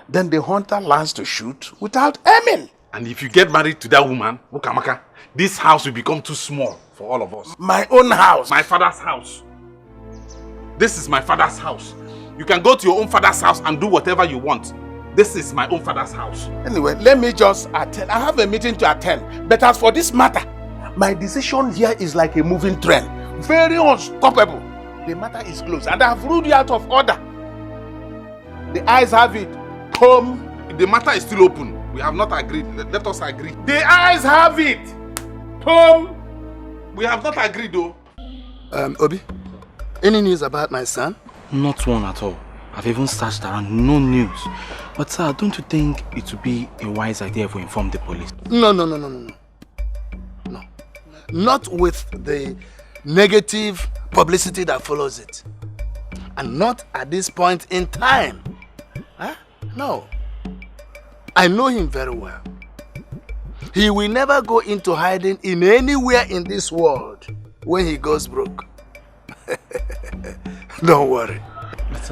then the hunter learns to shoot without aiming. And if you get married to that woman, Ukamaka, this house will become too small for all of us. My own house. My father's house. This is my father's house. You can go to your own father's house and do whatever you want. This is my own father's house. Anyway, let me just attend. I have a meeting to attend. But as for this matter, my decision here is like a moving train. Very unstoppable. The matter is closed and I have ruled you out of order. The eyes have it. Home. The matter is still open. We have not agreed. Let us agree. The eyes have it. Home. We have not agreed though. Obi, any news about my son? Not one at all. I've even searched around, no news. But sir, don't you think it would be a wise idea if we inform the police? No. Not with the negative publicity that follows it. And not at this point in time. Huh? No. I know him very well. He will never go into hiding in anywhere in this world when he goes broke. Don't worry.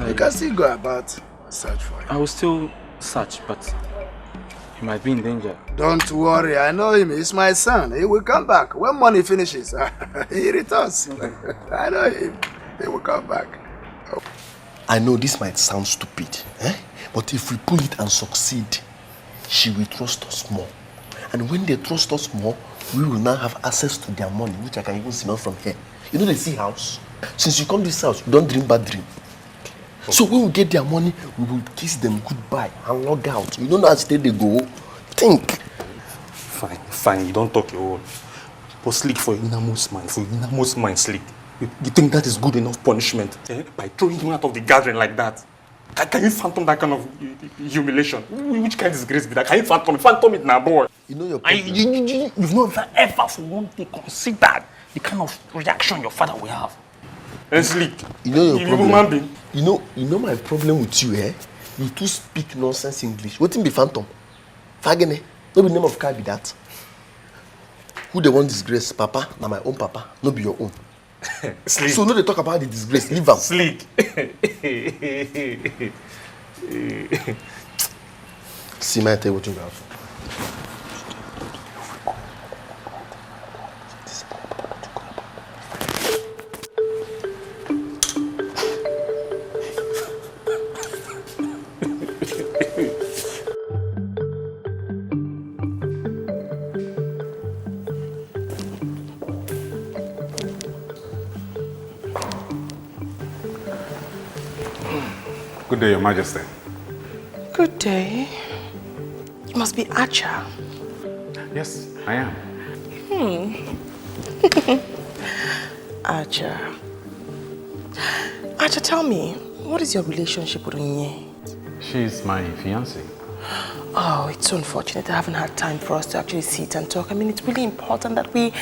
You can still go about and search for him. I will still search, but he might be in danger. Don't worry, I know him. He's my son. He will come back. When money finishes, he returns. I know him. He will come back. I know this might sound stupid, but if we pull it and succeed, she will trust us more. And when they trust us more, we will now have access to their money, which I can even smell from here. You know the sea house? Since you come to this house, you don't dream bad dream. Okay. So when we get their money, we will kiss them goodbye and log out. You don't know how they go. Think. Fine, you don't talk your word. But Slick, for your innermost mind, Slick. You think that is good enough punishment? By throwing him out of the gathering like that? Can you fathom that kind of humiliation? Which kind of disgrace be that? Can you fathom it now, boy? You know your problem. You've not ever for one day considered the kind of reaction your father will have. And Slick, you know your problem. Human being. You know my problem with you, eh? You too speak nonsense English. What in be phantom? Fagene. No be name of car be that. Who the one disgrace? Papa? Now my own papa. No be your own. Slick. So no they talk about the disgrace. Leave am. Slick. See my tell what you have. Good day, Your Majesty. Good day. You must be Acha. Yes, I am. Acha. Acha, tell me, what is your relationship with Ini? She's my fiancée. Oh, it's so unfortunate. I haven't had time for us to actually sit and talk. I mean, it's really important that we...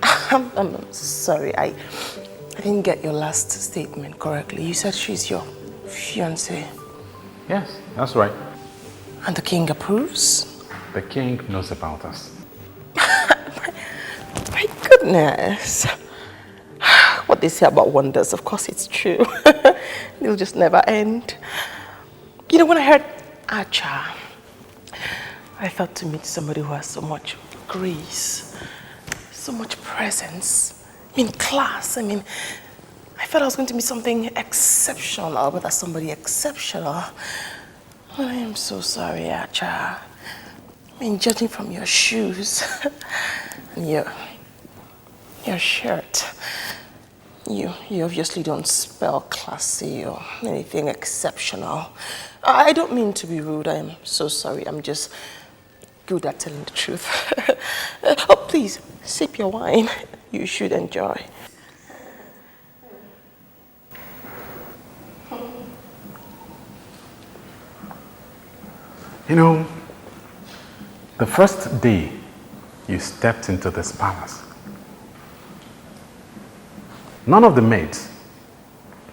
I'm sorry, I didn't get your last statement correctly. You said she's your fiancée. Yes, that's right. And the king approves? The king knows about us. My goodness. What they say about wonders, of course it's true. They'll just never end. You know, when I heard Acha, I thought to meet somebody who has so much grace, so much presence, class. I thought I was going to meet something exceptional, but that's somebody exceptional. I am so sorry, Acha. Judging from your shoes and your shirt, you obviously don't spell classy or anything exceptional. I don't mean to be rude. I am so sorry. I'm just good at telling the truth. Oh, please, sip your wine. You should enjoy. You know, the first day you stepped into this palace, none of the maids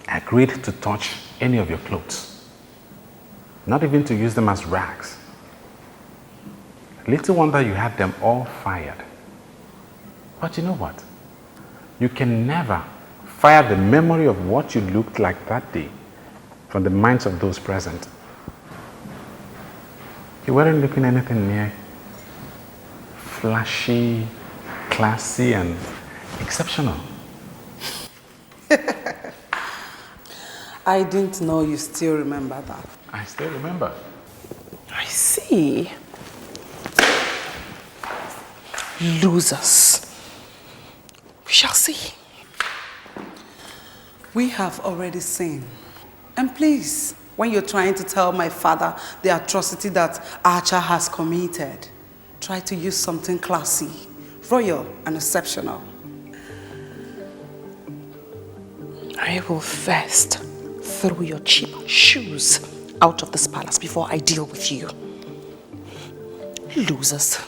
agreed to touch any of your clothes, not even to use them as rags. Little wonder you had them all fired. But you know what? You can never fire the memory of what you looked like that day from the minds of those present. You weren't looking anything near flashy, classy, and exceptional. I didn't know you still remember that. I still remember. I see. Losers. We shall see. We have already seen. And please, when you're trying to tell my father the atrocity that Acha has committed, try to use something classy, royal, and exceptional. I will first throw your cheap shoes out of this palace before I deal with you. Losers.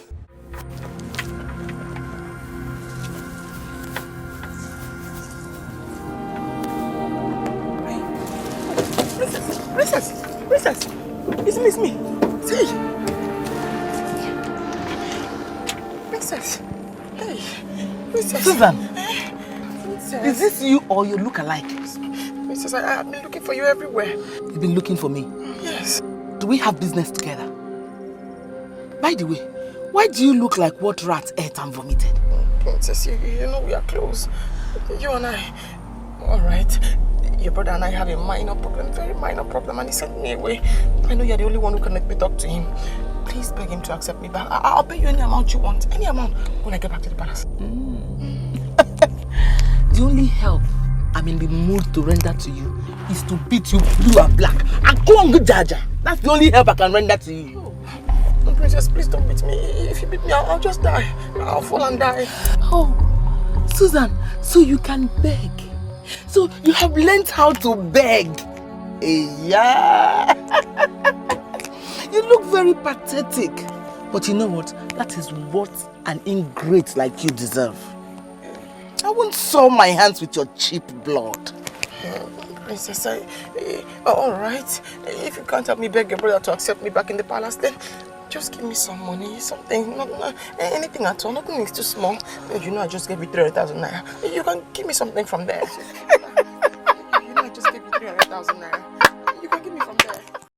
Princess, it's me. See? Princess, hey, Princess. Susan, Princess. Is this you or you look alike? Princess, I've been looking for you everywhere. You've been looking for me? Yes. Do we have business together? By the way, why do you look like what rat ate and vomited? Princess, you know we are close. You and I, all right. Your brother and I have a minor problem, very minor problem, and he sent me away. I know you're the only one who can let me talk to him. Please beg him to accept me back. I'll pay you any amount you want, any amount, when I get back to the palace. The only help I'm in the mood to render to you is to beat you blue and black and Kong Jaja. That's the only help I can render to you. Oh, Princess, please don't beat me. If you beat me, I'll just die. I'll fall and die. Oh, Susan, so you can beg. So you have learned how to beg. Yeah. You look very pathetic. But you know what? That is what an ingrate like you deserve. I won't soil my hands with your cheap blood. Princess, all right. If you can't help me beg your brother to accept me back in the palace, then just give me some money, something, not anything at all. Nothing is too small. You know I just gave you 300,000 naira. You can give me something from there. You know I just gave you 300,000 naira.